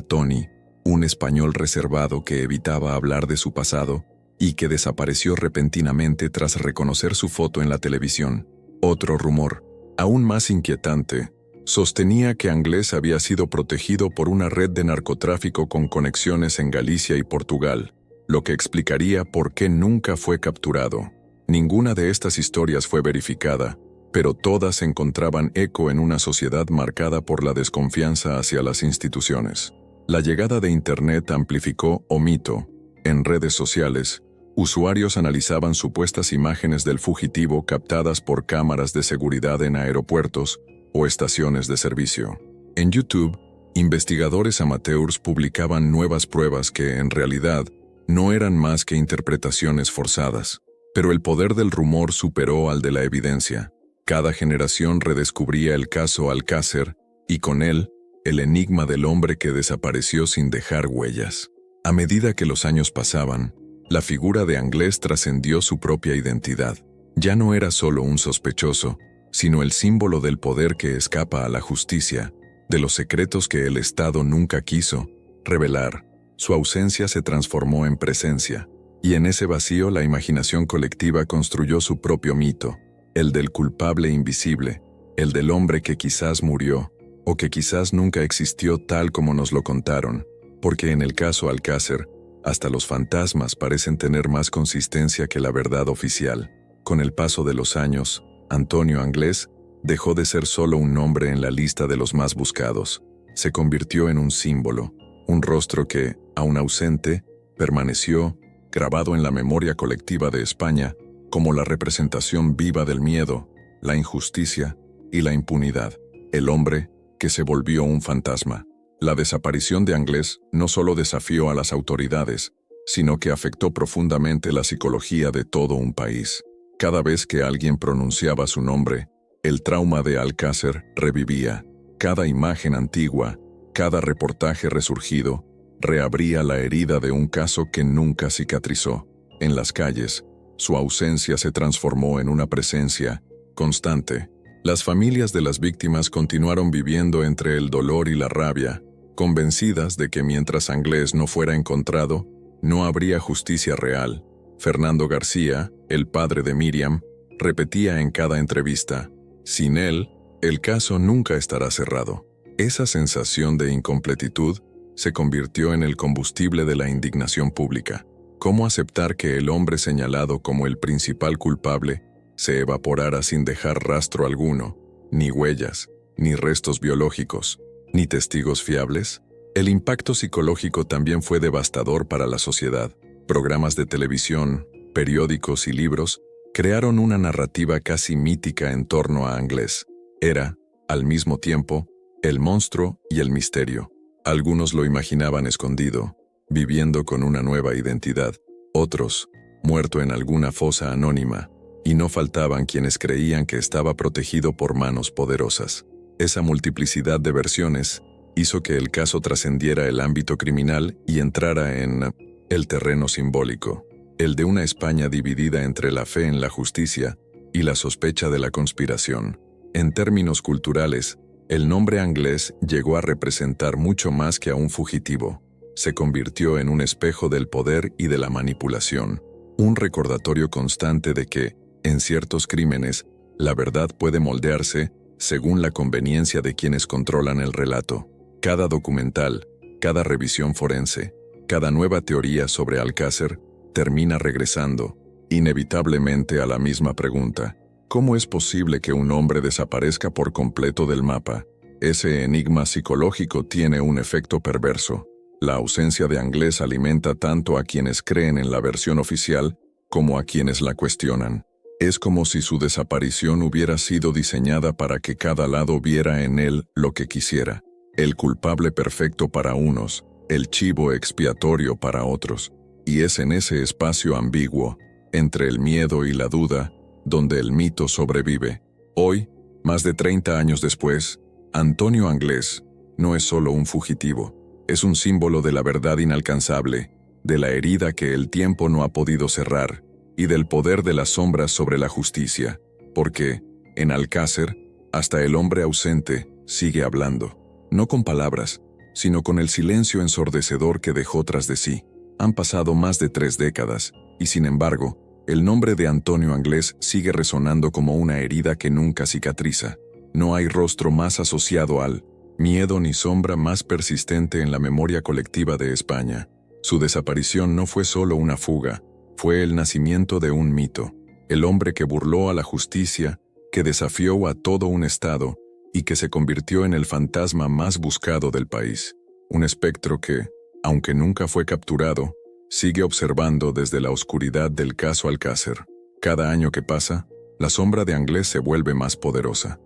Tony, un español reservado que evitaba hablar de su pasado y que desapareció repentinamente tras reconocer su foto en la televisión. Otro rumor, aún más inquietante, sostenía que Anglés había sido protegido por una red de narcotráfico con conexiones en Galicia y Portugal, lo que explicaría por qué nunca fue capturado. Ninguna de estas historias fue verificada, pero todas encontraban eco en una sociedad marcada por la desconfianza hacia las instituciones. La llegada de Internet amplificó o mito. En redes sociales, usuarios analizaban supuestas imágenes del fugitivo captadas por cámaras de seguridad en aeropuertos o estaciones de servicio. En YouTube, investigadores amateurs publicaban nuevas pruebas que, en realidad, no eran más que interpretaciones forzadas. Pero el poder del rumor superó al de la evidencia. Cada generación redescubría el caso Alcácer, y con él, el enigma del hombre que desapareció sin dejar huellas. A medida que los años pasaban, la figura de Anglés trascendió su propia identidad. Ya no era solo un sospechoso, sino el símbolo del poder que escapa a la justicia, de los secretos que el Estado nunca quiso revelar. Su ausencia se transformó en presencia, y en ese vacío la imaginación colectiva construyó su propio mito, el del culpable invisible, el del hombre que quizás murió, o que quizás nunca existió tal como nos lo contaron, porque en el caso Alcácer, hasta los fantasmas parecen tener más consistencia que la verdad oficial. Con el paso de los años, Antonio Anglés dejó de ser solo un nombre en la lista de los más buscados. Se convirtió en un símbolo, un rostro que, aún ausente, permaneció grabado en la memoria colectiva de España como la representación viva del miedo, la injusticia y la impunidad. El hombre que se volvió un fantasma. La desaparición de Anglés no solo desafió a las autoridades, sino que afectó profundamente la psicología de todo un país. Cada vez que alguien pronunciaba su nombre, el trauma de Alcácer revivía. Cada imagen antigua, cada reportaje resurgido, reabría la herida de un caso que nunca cicatrizó. En las calles, su ausencia se transformó en una presencia constante. Las familias de las víctimas continuaron viviendo entre el dolor y la rabia, convencidas de que mientras Anglés no fuera encontrado, no habría justicia real. Fernando García, el padre de Miriam, repetía en cada entrevista: sin él, el caso nunca estará cerrado. Esa sensación de incompletitud se convirtió en el combustible de la indignación pública. ¿Cómo aceptar que el hombre señalado como el principal culpable se evaporara sin dejar rastro alguno, ni huellas, ni restos biológicos, ni testigos fiables? El impacto psicológico también fue devastador para la sociedad. Programas de televisión, periódicos y libros crearon una narrativa casi mítica en torno a Anglés. Era, al mismo tiempo, el monstruo y el misterio. Algunos lo imaginaban escondido, viviendo con una nueva identidad, otros, muerto en alguna fosa anónima, y no faltaban quienes creían que estaba protegido por manos poderosas. Esa multiplicidad de versiones hizo que el caso trascendiera el ámbito criminal y entrara en el terreno simbólico, el de una España dividida entre la fe en la justicia y la sospecha de la conspiración. En términos culturales, el nombre Anglés llegó a representar mucho más que a un fugitivo. Se convirtió en un espejo del poder y de la manipulación, Un recordatorio constante de que, en ciertos crímenes, la verdad puede moldearse según la conveniencia de quienes controlan el relato. Cada documental, cada revisión forense, cada nueva teoría sobre Alcácer termina regresando, inevitablemente, a la misma pregunta: ¿cómo es posible que un hombre desaparezca por completo del mapa? Ese enigma psicológico tiene un efecto perverso. La ausencia de Anglés alimenta tanto a quienes creen en la versión oficial como a quienes la cuestionan. Es como si su desaparición hubiera sido diseñada para que cada lado viera en él lo que quisiera: el culpable perfecto para unos, el chivo expiatorio para otros. Y es en ese espacio ambiguo, entre el miedo y la duda, donde el mito sobrevive. Hoy, más de 30 años después, Antonio Anglés no es solo un fugitivo, es un símbolo de la verdad inalcanzable, de la herida que el tiempo no ha podido cerrar, y del poder de las sombras sobre la justicia, porque, en Alcácer, hasta el hombre ausente sigue hablando, no con palabras, sino con el silencio ensordecedor que dejó tras de sí. Han pasado más de 3 décadas, y sin embargo, el nombre de Antonio Anglés sigue resonando como una herida que nunca cicatriza. No hay rostro más asociado al miedo ni sombra más persistente en la memoria colectiva de España. Su desaparición no fue solo una fuga, fue el nacimiento de un mito. El hombre que burló a la justicia, que desafió a todo un estado y que se convirtió en el fantasma más buscado del país. Un espectro que, aunque nunca fue capturado, sigue observando desde la oscuridad del caso Alcácer. Cada año que pasa, la sombra de Anglés se vuelve más poderosa.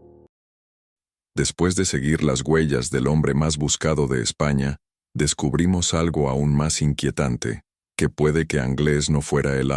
Después de seguir las huellas del hombre más buscado de España, descubrimos algo aún más inquietante, que puede que Anglés no fuera el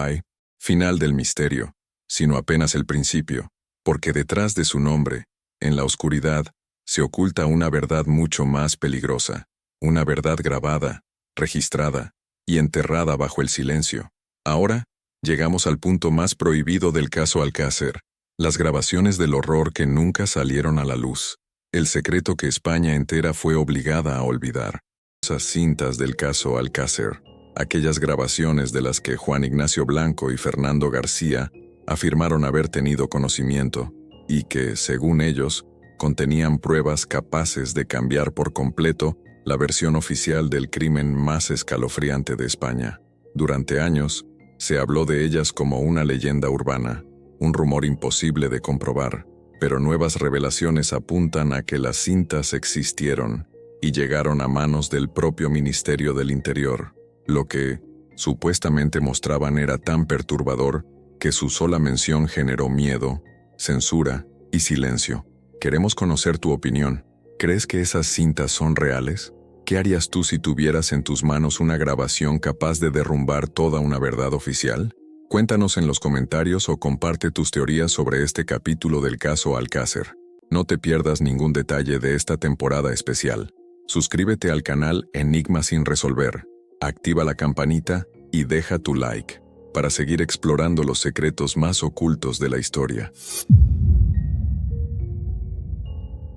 final del misterio, sino apenas el principio, porque detrás de su nombre, en la oscuridad, se oculta una verdad mucho más peligrosa, una verdad grabada, registrada y enterrada bajo el silencio. Ahora, llegamos al punto más prohibido del caso Alcácer, las grabaciones del horror que nunca salieron a la luz, el secreto que España entera fue obligada a olvidar. Esas cintas del caso Alcácer, aquellas grabaciones de las que Juan Ignacio Blanco y Fernando García afirmaron haber tenido conocimiento, y que, según ellos, contenían pruebas capaces de cambiar por completo la versión oficial del crimen más escalofriante de España. Durante años, se habló de ellas como una leyenda urbana, un rumor imposible de comprobar, pero nuevas revelaciones apuntan a que las cintas existieron y llegaron a manos del propio Ministerio del Interior. Lo que, supuestamente mostraban era tan perturbador que su sola mención generó miedo, censura y silencio. Queremos conocer tu opinión. ¿Crees que esas cintas son reales? ¿Qué harías tú si tuvieras en tus manos una grabación capaz de derrumbar toda una verdad oficial? Cuéntanos en los comentarios o comparte tus teorías sobre este capítulo del caso Alcácer. No te pierdas ningún detalle de esta temporada especial. Suscríbete al canal Enigma sin resolver, activa la campanita y deja tu like para seguir explorando los secretos más ocultos de la historia.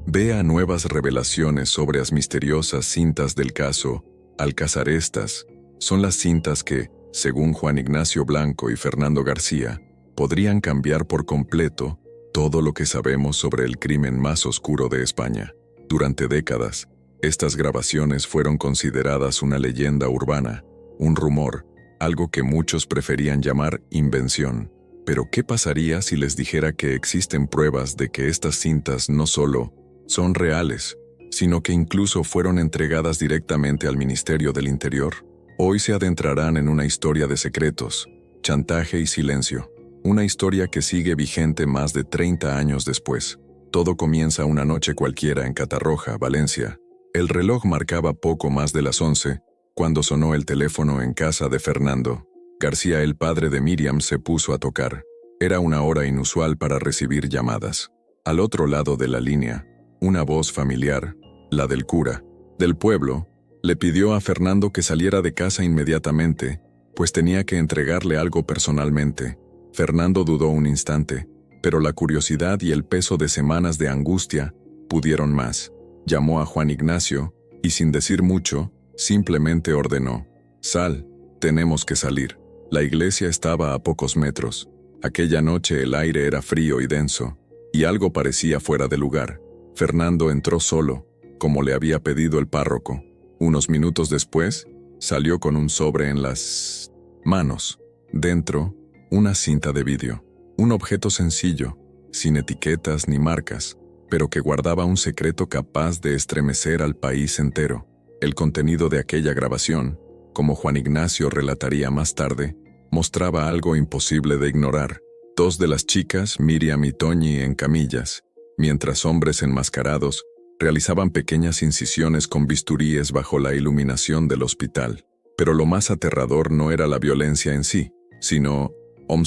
Vea nuevas revelaciones sobre las misteriosas cintas del caso Alcácer. Estas son las cintas que, según Juan Ignacio Blanco y Fernando García, podrían cambiar por completo todo lo que sabemos sobre el crimen más oscuro de España. Durante décadas, estas grabaciones fueron consideradas una leyenda urbana, un rumor, algo que muchos preferían llamar invención. Pero ¿qué pasaría si les dijera que existen pruebas de que estas cintas no solo son reales, sino que incluso fueron entregadas directamente al Ministerio del Interior? Hoy se adentrarán en una historia de secretos, chantaje y silencio, una historia que sigue vigente más de 30 años después. Todo comienza una noche cualquiera en Catarroja, Valencia. El reloj marcaba poco más de las 11, cuando sonó el teléfono en casa de Fernando García. El padre de Miriam se puso a tocar. Era una hora inusual para recibir llamadas. Al otro lado de la línea, una voz familiar, la del cura del pueblo, le pidió a Fernando que saliera de casa inmediatamente, pues tenía que entregarle algo personalmente. Fernando dudó un instante, pero la curiosidad y el peso de semanas de angustia pudieron más. Llamó a Juan Ignacio y, sin decir mucho, simplemente ordenó: «Sal, tenemos que salir». La iglesia estaba a pocos metros. Aquella noche el aire era frío y denso, y algo parecía fuera de lugar. Fernando entró solo, como le había pedido el párroco. Unos minutos después, salió con un sobre en las manos. Dentro, una cinta de vídeo. Un objeto sencillo, sin etiquetas ni marcas, pero que guardaba un secreto capaz de estremecer al país entero. El contenido de aquella grabación, como Juan Ignacio relataría más tarde, mostraba algo imposible de ignorar. Dos de las chicas, Miriam y Toñi, en camillas, mientras hombres enmascarados realizaban pequeñas incisiones con bisturíes bajo la iluminación del hospital. Pero lo más aterrador no era la violencia en sí, sino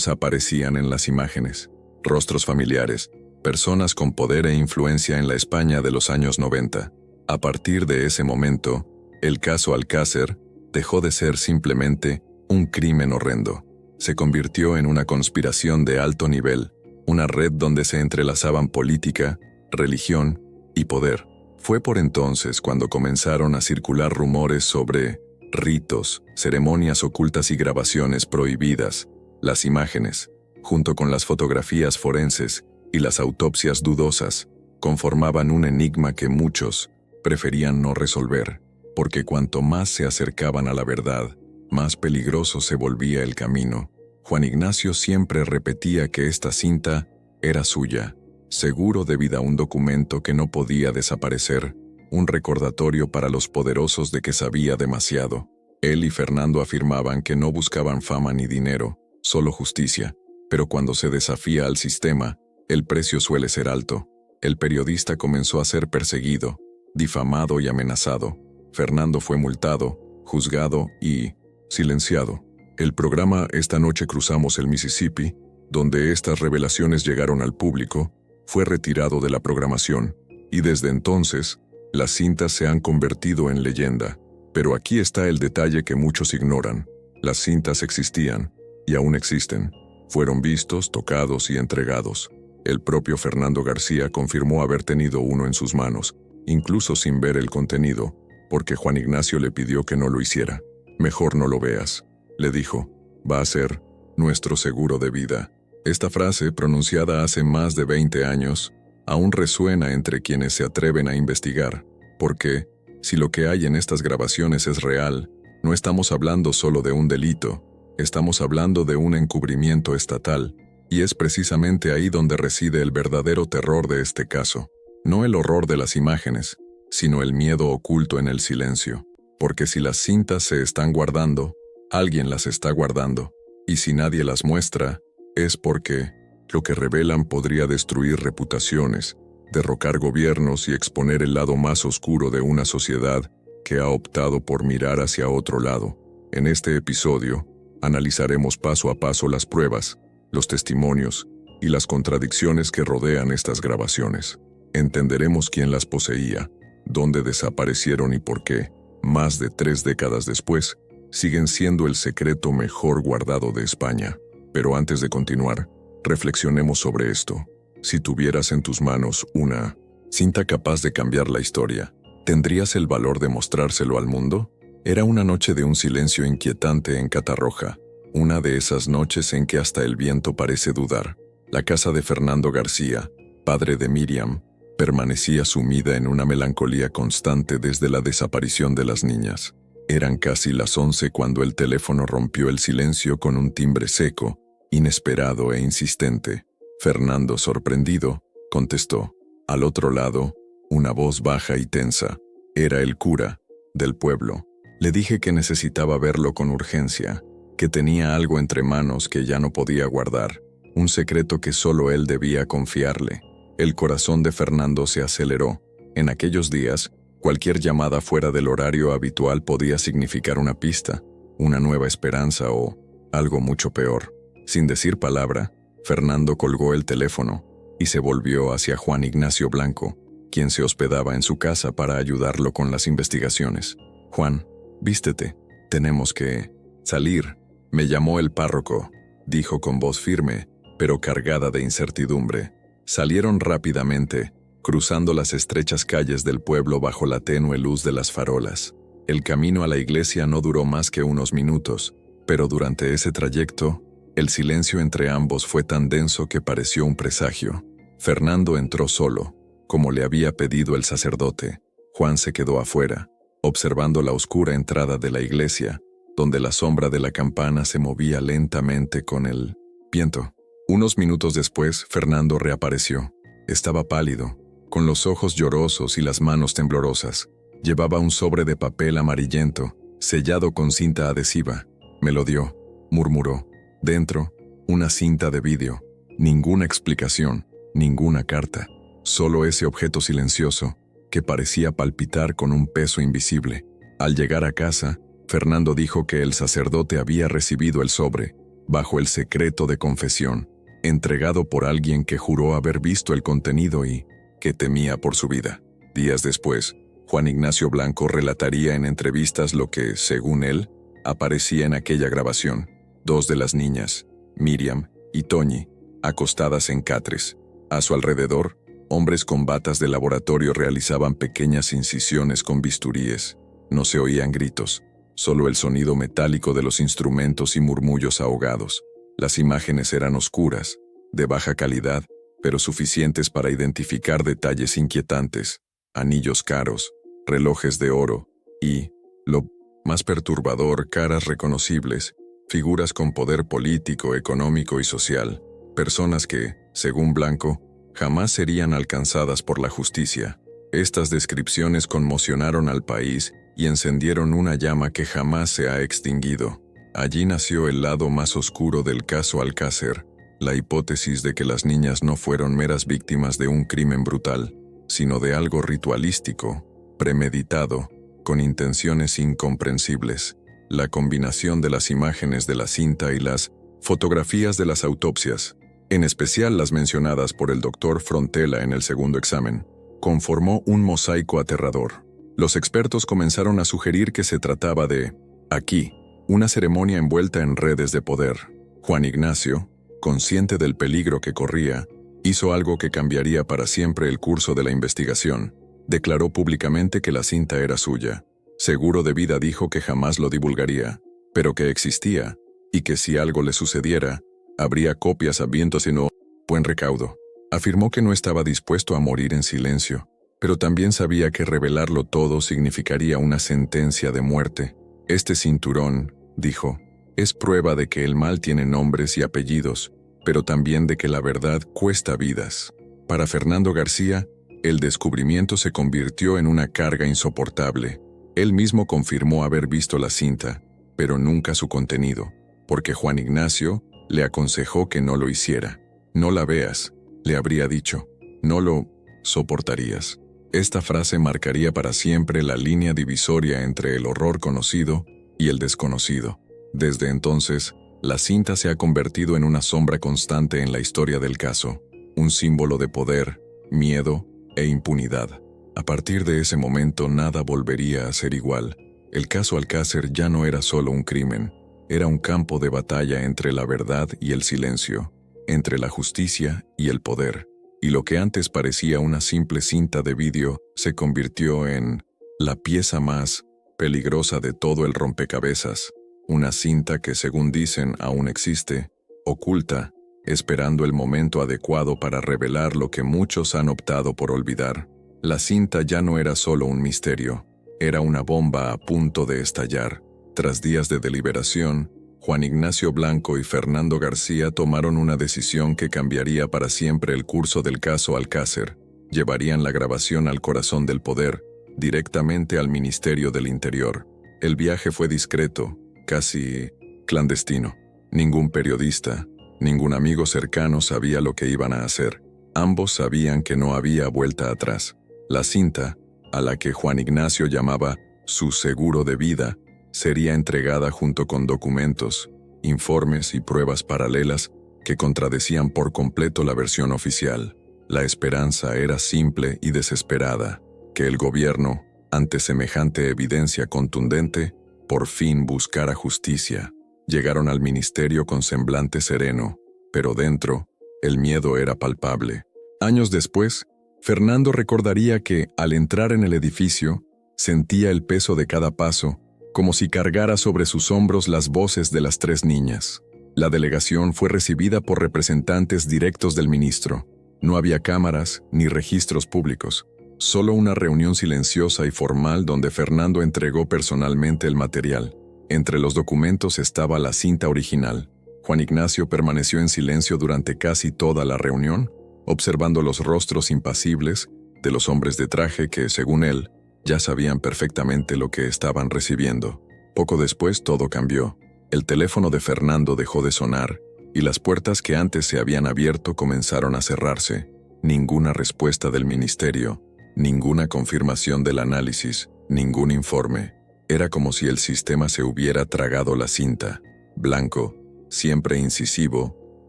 aparecían en las imágenes. Rostros familiares, personas con poder e influencia en la España de los años 90. A partir de ese momento, el caso Alcácer dejó de ser simplemente un crimen horrendo. Se convirtió en una conspiración de alto nivel, una red donde se entrelazaban política, religión y poder. Fue por entonces cuando comenzaron a circular rumores sobre ritos, ceremonias ocultas y grabaciones prohibidas. Las imágenes, junto con las fotografías forenses y las autopsias dudosas, conformaban un enigma que muchos preferían no resolver, porque cuanto más se acercaban a la verdad, más peligroso se volvía el camino. Juan Ignacio siempre repetía que esta cinta era suya, seguro debido a un documento que no podía desaparecer, un recordatorio para los poderosos de que sabía demasiado. Él y Fernando afirmaban que no buscaban fama ni dinero, solo justicia, pero cuando se desafía al sistema, el precio suele ser alto. El periodista comenzó a ser perseguido, difamado y amenazado. Fernando fue multado, juzgado y silenciado. El programa Esta noche cruzamos el Mississippi, donde estas revelaciones llegaron al público, fue retirado de la programación, y desde entonces, las cintas se han convertido en leyenda. Pero aquí está el detalle que muchos ignoran. Las cintas existían, y aún existen. Fueron vistos, tocados y entregados. El propio Fernando García confirmó haber tenido uno en sus manos, incluso sin ver el contenido, porque Juan Ignacio le pidió que no lo hiciera. Mejor no lo veas, le dijo. Va a ser nuestro seguro de vida. Esta frase, pronunciada hace más de 20 años, aún resuena entre quienes se atreven a investigar, porque, si lo que hay en estas grabaciones es real, no estamos hablando solo de un delito, estamos hablando de un encubrimiento estatal, y es precisamente ahí donde reside el verdadero terror de este caso. No el horror de las imágenes, sino el miedo oculto en el silencio. Porque si las cintas se están guardando, alguien las está guardando, y si nadie las muestra, es porque lo que revelan podría destruir reputaciones, derrocar gobiernos y exponer el lado más oscuro de una sociedad que ha optado por mirar hacia otro lado. En este episodio, analizaremos paso a paso las pruebas, los testimonios y las contradicciones que rodean estas grabaciones. Entenderemos quién las poseía, dónde desaparecieron y por qué, más de 3 décadas después, siguen siendo el secreto mejor guardado de España. Pero antes de continuar, reflexionemos sobre esto. Si tuvieras en tus manos una cinta capaz de cambiar la historia, ¿tendrías el valor de mostrárselo al mundo? Era una noche de un silencio inquietante en Catarroja, una de esas noches en que hasta el viento parece dudar. La casa de Fernando García, padre de Miriam, permanecía sumida en una melancolía constante desde la desaparición de las niñas. Eran casi las 11 cuando el teléfono rompió el silencio con un timbre seco, inesperado e insistente. Fernando, sorprendido, contestó. Al otro lado, una voz baja y tensa. Era el cura, del pueblo. Le dije que necesitaba verlo con urgencia, que tenía algo entre manos que ya no podía guardar, un secreto que solo él debía confiarle. El corazón de Fernando se aceleró. En aquellos días, cualquier llamada fuera del horario habitual podía significar una pista, una nueva esperanza o algo mucho peor. Sin decir palabra, Fernando colgó el teléfono y se volvió hacia Juan Ignacio Blanco, quien se hospedaba en su casa para ayudarlo con las investigaciones. «Juan, vístete, tenemos que salir», me llamó el párroco, dijo con voz firme, pero cargada de incertidumbre. Salieron rápidamente, cruzando las estrechas calles del pueblo bajo la tenue luz de las farolas. El camino a la iglesia no duró más que unos minutos, Pero durante ese trayecto, el silencio entre ambos fue tan denso que pareció un presagio. Fernando entró solo, como le había pedido el sacerdote. Juan se quedó afuera, observando la oscura entrada de la iglesia, donde la sombra de la campana se movía lentamente con el viento. Unos minutos después, Fernando reapareció. Estaba pálido, con los ojos llorosos y las manos temblorosas. Llevaba un sobre de papel amarillento, sellado con cinta adhesiva. Me lo dio, murmuró. Dentro, una cinta de vídeo. Ninguna explicación, ninguna carta. Solo ese objeto silencioso, que parecía palpitar con un peso invisible. Al llegar a casa, Fernando dijo que el sacerdote había recibido el sobre, bajo el secreto de confesión, entregado por alguien que juró haber visto el contenido y que temía por su vida. Días después, Juan Ignacio Blanco relataría en entrevistas lo que, según él, aparecía en aquella grabación. 2 de las niñas, Miriam y Toñi, acostadas en catres. A su alrededor, hombres con batas de laboratorio realizaban pequeñas incisiones con bisturíes. No se oían gritos, solo el sonido metálico de los instrumentos y murmullos ahogados. Las imágenes eran oscuras, de baja calidad, pero suficientes para identificar detalles inquietantes, anillos caros, relojes de oro y, lo más perturbador, caras reconocibles, figuras con poder político, económico y social, personas que, según Blanco, jamás serían alcanzadas por la justicia. Estas descripciones conmocionaron al país y encendieron una llama que jamás se ha extinguido. Allí nació el lado más oscuro del caso Alcácer, la hipótesis de que las niñas no fueron meras víctimas de un crimen brutal, sino de algo ritualístico, premeditado, con intenciones incomprensibles. La combinación de las imágenes de la cinta y las fotografías de las autopsias, en especial las mencionadas por el doctor Frontela en el segundo examen, conformó un mosaico aterrador. Los expertos comenzaron a sugerir que se trataba de, aquí, una ceremonia envuelta en redes de poder. Juan Ignacio, consciente del peligro que corría, hizo algo que cambiaría para siempre el curso de la investigación. Declaró públicamente que la cinta era suya. Seguro de vida dijo que jamás lo divulgaría, pero que existía, y que si algo le sucediera, habría copias a vientos y no buen recaudo. Afirmó que no estaba dispuesto a morir en silencio, pero también sabía que revelarlo todo significaría una sentencia de muerte. Este cinturón, dijo, es prueba de que el mal tiene nombres y apellidos, pero también de que la verdad cuesta vidas. Para Fernando García, el descubrimiento se convirtió en una carga insoportable. Él mismo confirmó haber visto la cinta, pero nunca su contenido, porque Juan Ignacio le aconsejó que no lo hiciera. No la veas, le habría dicho. No lo soportarías. Esta frase marcaría para siempre la línea divisoria entre el horror conocido y el desconocido. Desde entonces, la cinta se ha convertido en una sombra constante en la historia del caso, un símbolo de poder, miedo e impunidad. A partir de ese momento nada volvería a ser igual. El caso Alcácer ya no era solo un crimen, era un campo de batalla entre la verdad y el silencio, entre la justicia y el poder. Y lo que antes parecía una simple cinta de vídeo se convirtió en la pieza más peligrosa de todo el rompecabezas. Una cinta que, según dicen, aún existe, oculta, esperando el momento adecuado para revelar lo que muchos han optado por olvidar. La cinta ya no era solo un misterio, era una bomba a punto de estallar. Tras días de deliberación, Juan Ignacio Blanco y Fernando García tomaron una decisión que cambiaría para siempre el curso del caso Alcácer. Llevarían la grabación al corazón del poder, directamente al Ministerio del Interior. El viaje fue discreto, casi clandestino. Ningún periodista, ningún amigo cercano sabía lo que iban a hacer. Ambos sabían que no había vuelta atrás. La cinta, a la que Juan Ignacio llamaba su seguro de vida, sería entregada junto con documentos, informes y pruebas paralelas que contradecían por completo la versión oficial. La esperanza era simple y desesperada, que el gobierno, ante semejante evidencia contundente, por fin buscara justicia. Llegaron al ministerio con semblante sereno, pero dentro, el miedo era palpable. Años después, Fernando recordaría que, al entrar en el edificio, sentía el peso de cada paso como si cargara sobre sus hombros las voces de las 3 niñas. La delegación fue recibida por representantes directos del ministro. No había cámaras ni registros públicos, solo una reunión silenciosa y formal donde Fernando entregó personalmente el material. Entre los documentos estaba la cinta original. Juan Ignacio permaneció en silencio durante casi toda la reunión, observando los rostros impasibles de los hombres de traje que, según él, ya sabían perfectamente lo que estaban recibiendo. Poco después todo cambió. El teléfono de Fernando dejó de sonar y las puertas que antes se habían abierto comenzaron a cerrarse. Ninguna respuesta del ministerio, ninguna confirmación del análisis, ningún informe. Era como si el sistema se hubiera tragado la cinta. Blanco, siempre incisivo,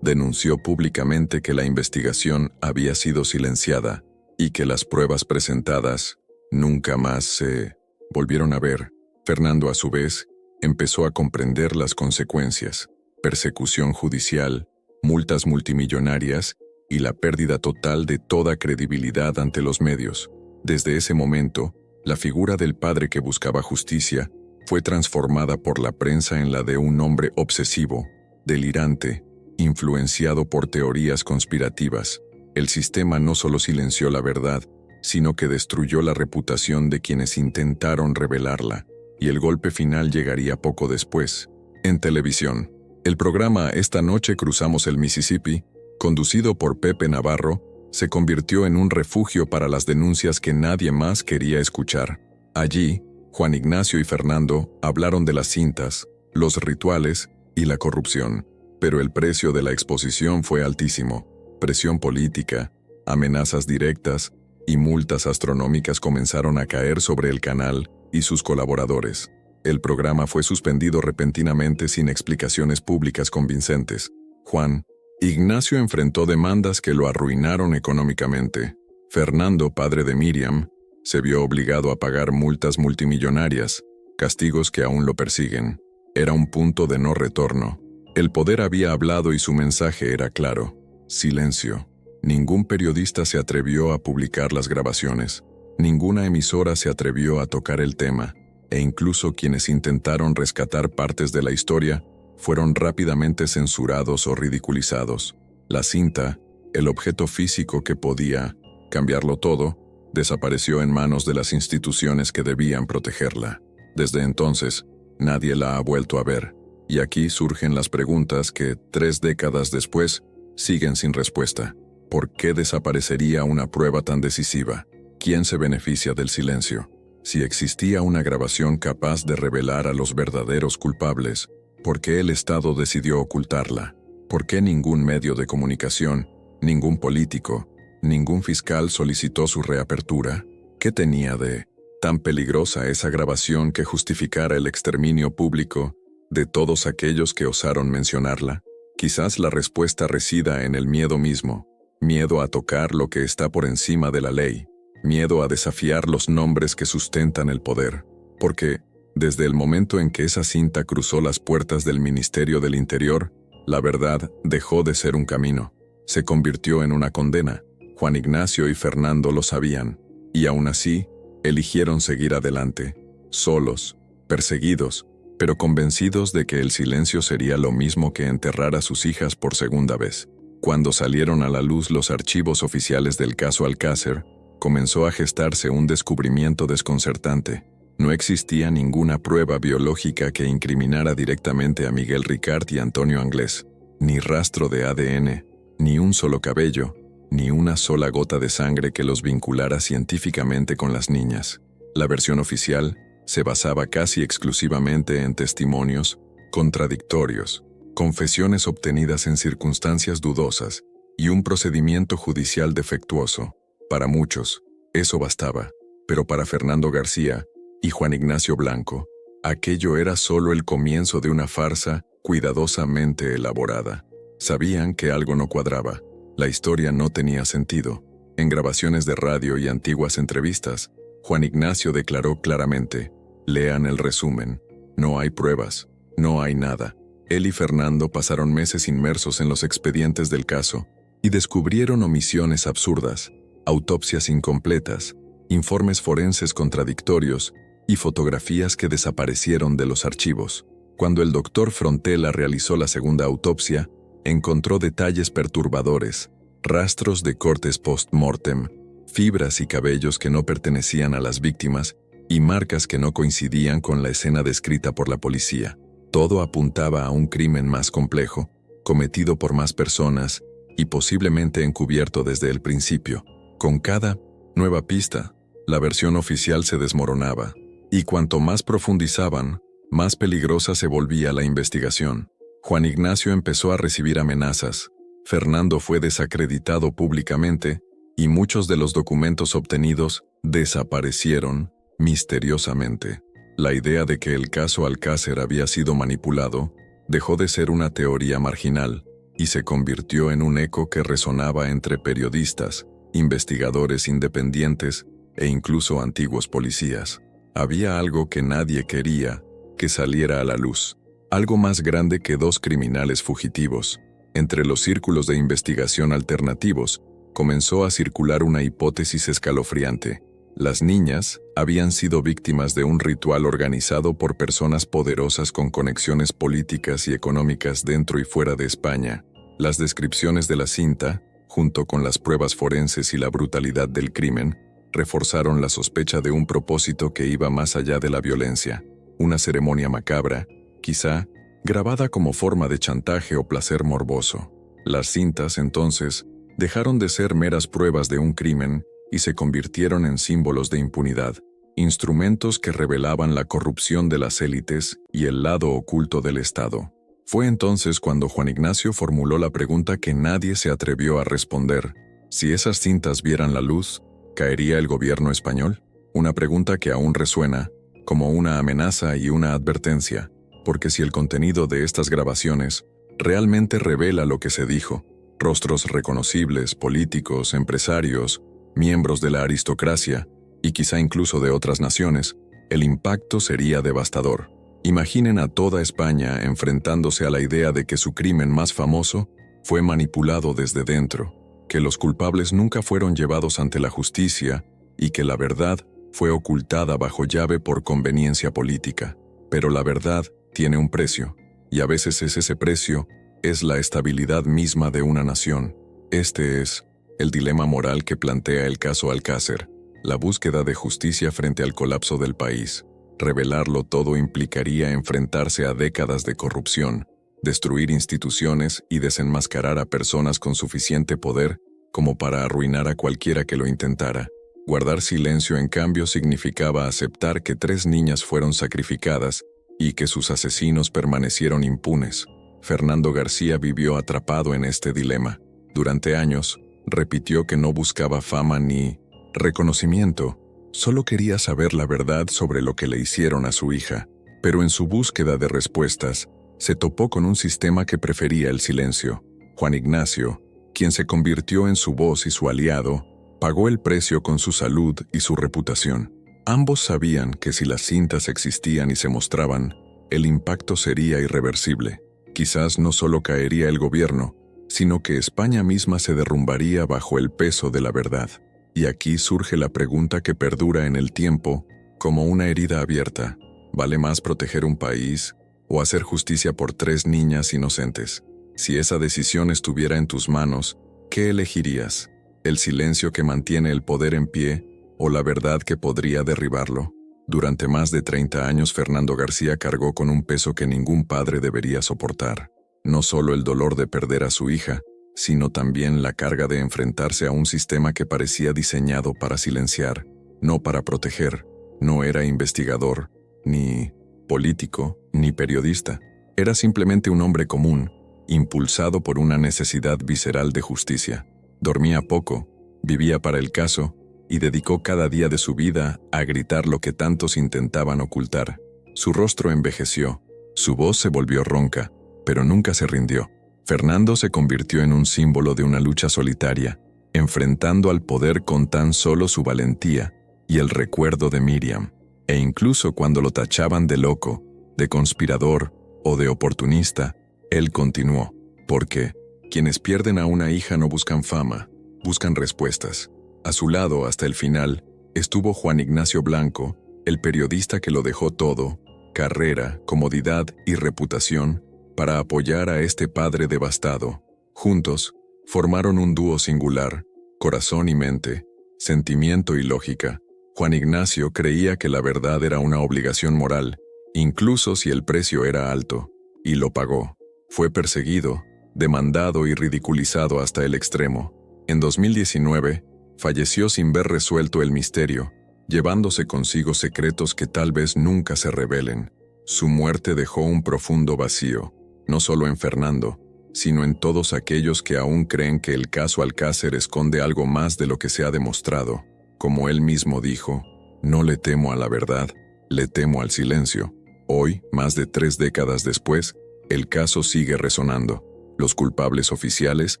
denunció públicamente que la investigación había sido silenciada y que las pruebas presentadas nunca más se volvieron a ver. Fernando, a su vez, empezó a comprender las consecuencias: persecución judicial, multas multimillonarias y la pérdida total de toda credibilidad ante los medios. Desde ese momento, la figura del padre que buscaba justicia fue transformada por la prensa en la de un hombre obsesivo, delirante, influenciado por teorías conspirativas. El sistema no solo silenció la verdad, sino que destruyó la reputación de quienes intentaron revelarla, y el golpe final llegaría poco después. En televisión, el programa Esta noche cruzamos el Mississippi, conducido por Pepe Navarro, se convirtió en un refugio para las denuncias que nadie más quería escuchar. Allí, Juan Ignacio y Fernando hablaron de las cintas, los rituales y la corrupción, pero el precio de la exposición fue altísimo. Presión política, amenazas directas y multas astronómicas comenzaron a caer sobre el canal y sus colaboradores. El programa fue suspendido repentinamente sin explicaciones públicas convincentes. Juan Ignacio enfrentó demandas que lo arruinaron económicamente. Fernando, padre de Miriam, se vio obligado a pagar multas multimillonarias, castigos que aún lo persiguen. Era un punto de no retorno. El poder había hablado y su mensaje era claro: silencio. Ningún periodista se atrevió a publicar las grabaciones. Ninguna emisora se atrevió a tocar el tema, e incluso quienes intentaron rescatar partes de la historia fueron rápidamente censurados o ridiculizados. La cinta, el objeto físico que podía cambiarlo todo, desapareció en manos de las instituciones que debían protegerla. Desde entonces, nadie la ha vuelto a ver, y aquí surgen las preguntas que, 3 décadas después, siguen sin respuesta. ¿Por qué desaparecería una prueba tan decisiva? ¿Quién se beneficia del silencio? Si existía una grabación capaz de revelar a los verdaderos culpables, ¿por qué el Estado decidió ocultarla? ¿Por qué ningún medio de comunicación, ningún político, ningún fiscal solicitó su reapertura? ¿Qué tenía de tan peligrosa esa grabación que justificara el exterminio público de todos aquellos que osaron mencionarla? Quizás la respuesta resida en el miedo mismo, miedo a tocar lo que está por encima de la ley, miedo a desafiar los nombres que sustentan el poder, porque, desde el momento en que esa cinta cruzó las puertas del Ministerio del Interior, la verdad dejó de ser un camino, se convirtió en una condena. Juan Ignacio y Fernando lo sabían, y aún así, eligieron seguir adelante, solos, perseguidos, pero convencidos de que el silencio sería lo mismo que enterrar a sus hijas por segunda vez. Cuando salieron a la luz los archivos oficiales del caso Alcácer, comenzó a gestarse un descubrimiento desconcertante. No existía ninguna prueba biológica que incriminara directamente a Miguel Ricart y Antonio Anglés, ni rastro de ADN, ni un solo cabello, ni una sola gota de sangre que los vinculara científicamente con las niñas. La versión oficial se basaba casi exclusivamente en testimonios contradictorios, confesiones obtenidas en circunstancias dudosas y un procedimiento judicial defectuoso. Para muchos, eso bastaba, pero para Fernando García y Juan Ignacio Blanco, aquello era solo el comienzo de una farsa cuidadosamente elaborada. Sabían que algo no cuadraba, la historia no tenía sentido. En grabaciones de radio y antiguas entrevistas, Juan Ignacio declaró claramente: lean el resumen, no hay pruebas, no hay nada. Él y Fernando pasaron meses inmersos en los expedientes del caso y descubrieron omisiones absurdas, autopsias incompletas, informes forenses contradictorios y fotografías que desaparecieron de los archivos. Cuando el doctor Frontela realizó la segunda autopsia, encontró detalles perturbadores, rastros de cortes post-mortem, fibras y cabellos que no pertenecían a las víctimas y marcas que no coincidían con la escena descrita por la policía. Todo apuntaba a un crimen más complejo, cometido por más personas y posiblemente encubierto desde el principio. Con cada nueva pista, la versión oficial se desmoronaba, y cuanto más profundizaban, más peligrosa se volvía la investigación. Juan Ignacio empezó a recibir amenazas, Fernando fue desacreditado públicamente, y muchos de los documentos obtenidos desaparecieron misteriosamente. La idea de que el caso Alcácer había sido manipulado dejó de ser una teoría marginal y se convirtió en un eco que resonaba entre periodistas, investigadores independientes e incluso antiguos policías. Había algo que nadie quería que saliera a la luz, algo más grande que dos criminales fugitivos. Entre los círculos de investigación alternativos, comenzó a circular una hipótesis escalofriante. Las niñas habían sido víctimas de un ritual organizado por personas poderosas con conexiones políticas y económicas dentro y fuera de España. Las descripciones de la cinta, junto con las pruebas forenses y la brutalidad del crimen, reforzaron la sospecha de un propósito que iba más allá de la violencia. Una ceremonia macabra, quizá, grabada como forma de chantaje o placer morboso. Las cintas, entonces, dejaron de ser meras pruebas de un crimen y se convirtieron en símbolos de impunidad, instrumentos que revelaban la corrupción de las élites y el lado oculto del Estado. Fue entonces cuando Juan Ignacio formuló la pregunta que nadie se atrevió a responder: si esas cintas vieran la luz, ¿caería el gobierno español? Una pregunta que aún resuena, como una amenaza y una advertencia, porque si el contenido de estas grabaciones realmente revela lo que se dijo, rostros reconocibles, políticos, empresarios, miembros de la aristocracia, y quizá incluso de otras naciones, el impacto sería devastador. Imaginen a toda España enfrentándose a la idea de que su crimen más famoso fue manipulado desde dentro, que los culpables nunca fueron llevados ante la justicia y que la verdad fue ocultada bajo llave por conveniencia política. Pero la verdad tiene un precio, y a veces ese precio es la estabilidad misma de una nación. Este es el dilema moral que plantea el caso Alcácer, la búsqueda de justicia frente al colapso del país. Revelarlo todo implicaría enfrentarse a décadas de corrupción, destruir instituciones y desenmascarar a personas con suficiente poder como para arruinar a cualquiera que lo intentara. Guardar silencio, en cambio, significaba aceptar que 3 niñas fueron sacrificadas y que sus asesinos permanecieron impunes. Fernando García vivió atrapado en este dilema. Durante años, repitió que no buscaba fama ni reconocimiento, solo quería saber la verdad sobre lo que le hicieron a su hija. Pero en su búsqueda de respuestas, se topó con un sistema que prefería el silencio. Juan Ignacio, quien se convirtió en su voz y su aliado, pagó el precio con su salud y su reputación. Ambos sabían que si las cintas existían y se mostraban, el impacto sería irreversible. Quizás no solo caería el gobierno, sino que España misma se derrumbaría bajo el peso de la verdad. Y aquí surge la pregunta que perdura en el tiempo, como una herida abierta: ¿vale más proteger un país o hacer justicia por 3 niñas inocentes? Si esa decisión estuviera en tus manos, ¿qué elegirías? ¿El silencio que mantiene el poder en pie o la verdad que podría derribarlo? Durante más de 30 años Fernando García cargó con un peso que ningún padre debería soportar. No solo el dolor de perder a su hija, sino también la carga de enfrentarse a un sistema que parecía diseñado para silenciar, no para proteger. No era investigador, ni político, ni periodista. Era simplemente un hombre común, impulsado por una necesidad visceral de justicia. Dormía poco, vivía para el caso, y dedicó cada día de su vida a gritar lo que tantos intentaban ocultar. Su rostro envejeció, su voz se volvió ronca, pero nunca se rindió. Fernando se convirtió en un símbolo de una lucha solitaria, enfrentando al poder con tan solo su valentía y el recuerdo de Miriam. E incluso cuando lo tachaban de loco, de conspirador o de oportunista, él continuó, porque quienes pierden a una hija no buscan fama, buscan respuestas. A su lado, hasta el final, estuvo Juan Ignacio Blanco, el periodista que lo dejó todo, carrera, comodidad y reputación, para apoyar a este padre devastado. Juntos, formaron un dúo singular, corazón y mente, sentimiento y lógica. Juan Ignacio creía que la verdad era una obligación moral, incluso si el precio era alto, y lo pagó. Fue perseguido, demandado y ridiculizado hasta el extremo. En 2019, falleció sin ver resuelto el misterio, llevándose consigo secretos que tal vez nunca se revelen. Su muerte dejó un profundo vacío, no solo en Fernando, sino en todos aquellos que aún creen que el caso Alcácer esconde algo más de lo que se ha demostrado. Como él mismo dijo, no le temo a la verdad, le temo al silencio. Hoy, más de 3 décadas después, el caso sigue resonando. Los culpables oficiales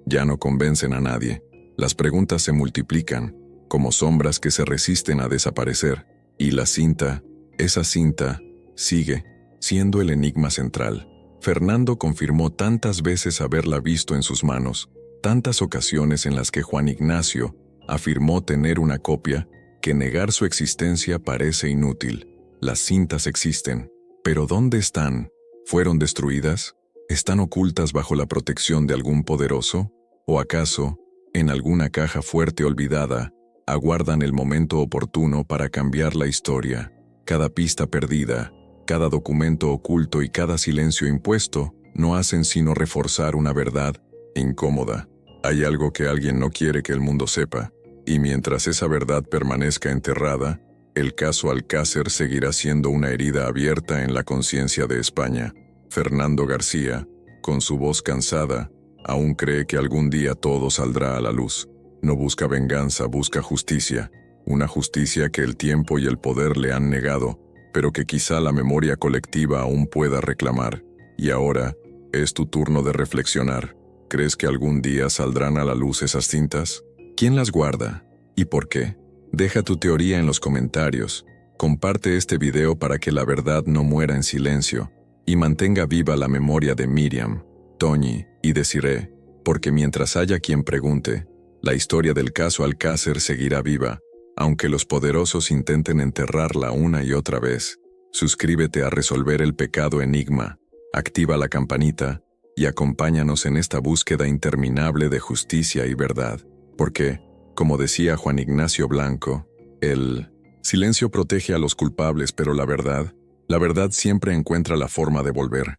ya no convencen a nadie. Las preguntas se multiplican, como sombras que se resisten a desaparecer. Y la cinta, esa cinta, sigue siendo el enigma central. Fernando confirmó tantas veces haberla visto en sus manos, tantas ocasiones en las que Juan Ignacio afirmó tener una copia, que negar su existencia parece inútil. Las cintas existen, pero ¿dónde están? ¿Fueron destruidas? ¿Están ocultas bajo la protección de algún poderoso? ¿O acaso, en alguna caja fuerte olvidada, aguardan el momento oportuno para cambiar la historia? Cada pista perdida, cada documento oculto y cada silencio impuesto no hacen sino reforzar una verdad incómoda. Hay algo que alguien no quiere que el mundo sepa, y mientras esa verdad permanezca enterrada, el caso Alcácer seguirá siendo una herida abierta en la conciencia de España. Fernando García, con su voz cansada, aún cree que algún día todo saldrá a la luz. No busca venganza, busca justicia, una justicia que el tiempo y el poder le han negado, pero que quizá la memoria colectiva aún pueda reclamar. Y ahora, es tu turno de reflexionar. ¿Crees que algún día saldrán a la luz esas cintas? ¿Quién las guarda? ¿Y por qué? Deja tu teoría en los comentarios. Comparte este video para que la verdad no muera en silencio y mantenga viva la memoria de Miriam, Toñi y Desiree, porque mientras haya quien pregunte, la historia del caso Alcácer seguirá viva, aunque los poderosos intenten enterrarla una y otra vez. Suscríbete a Resolver el Pecado Enigma, activa la campanita y acompáñanos en esta búsqueda interminable de justicia y verdad. Porque, como decía Juan Ignacio Blanco, el silencio protege a los culpables, pero la verdad siempre encuentra la forma de volver.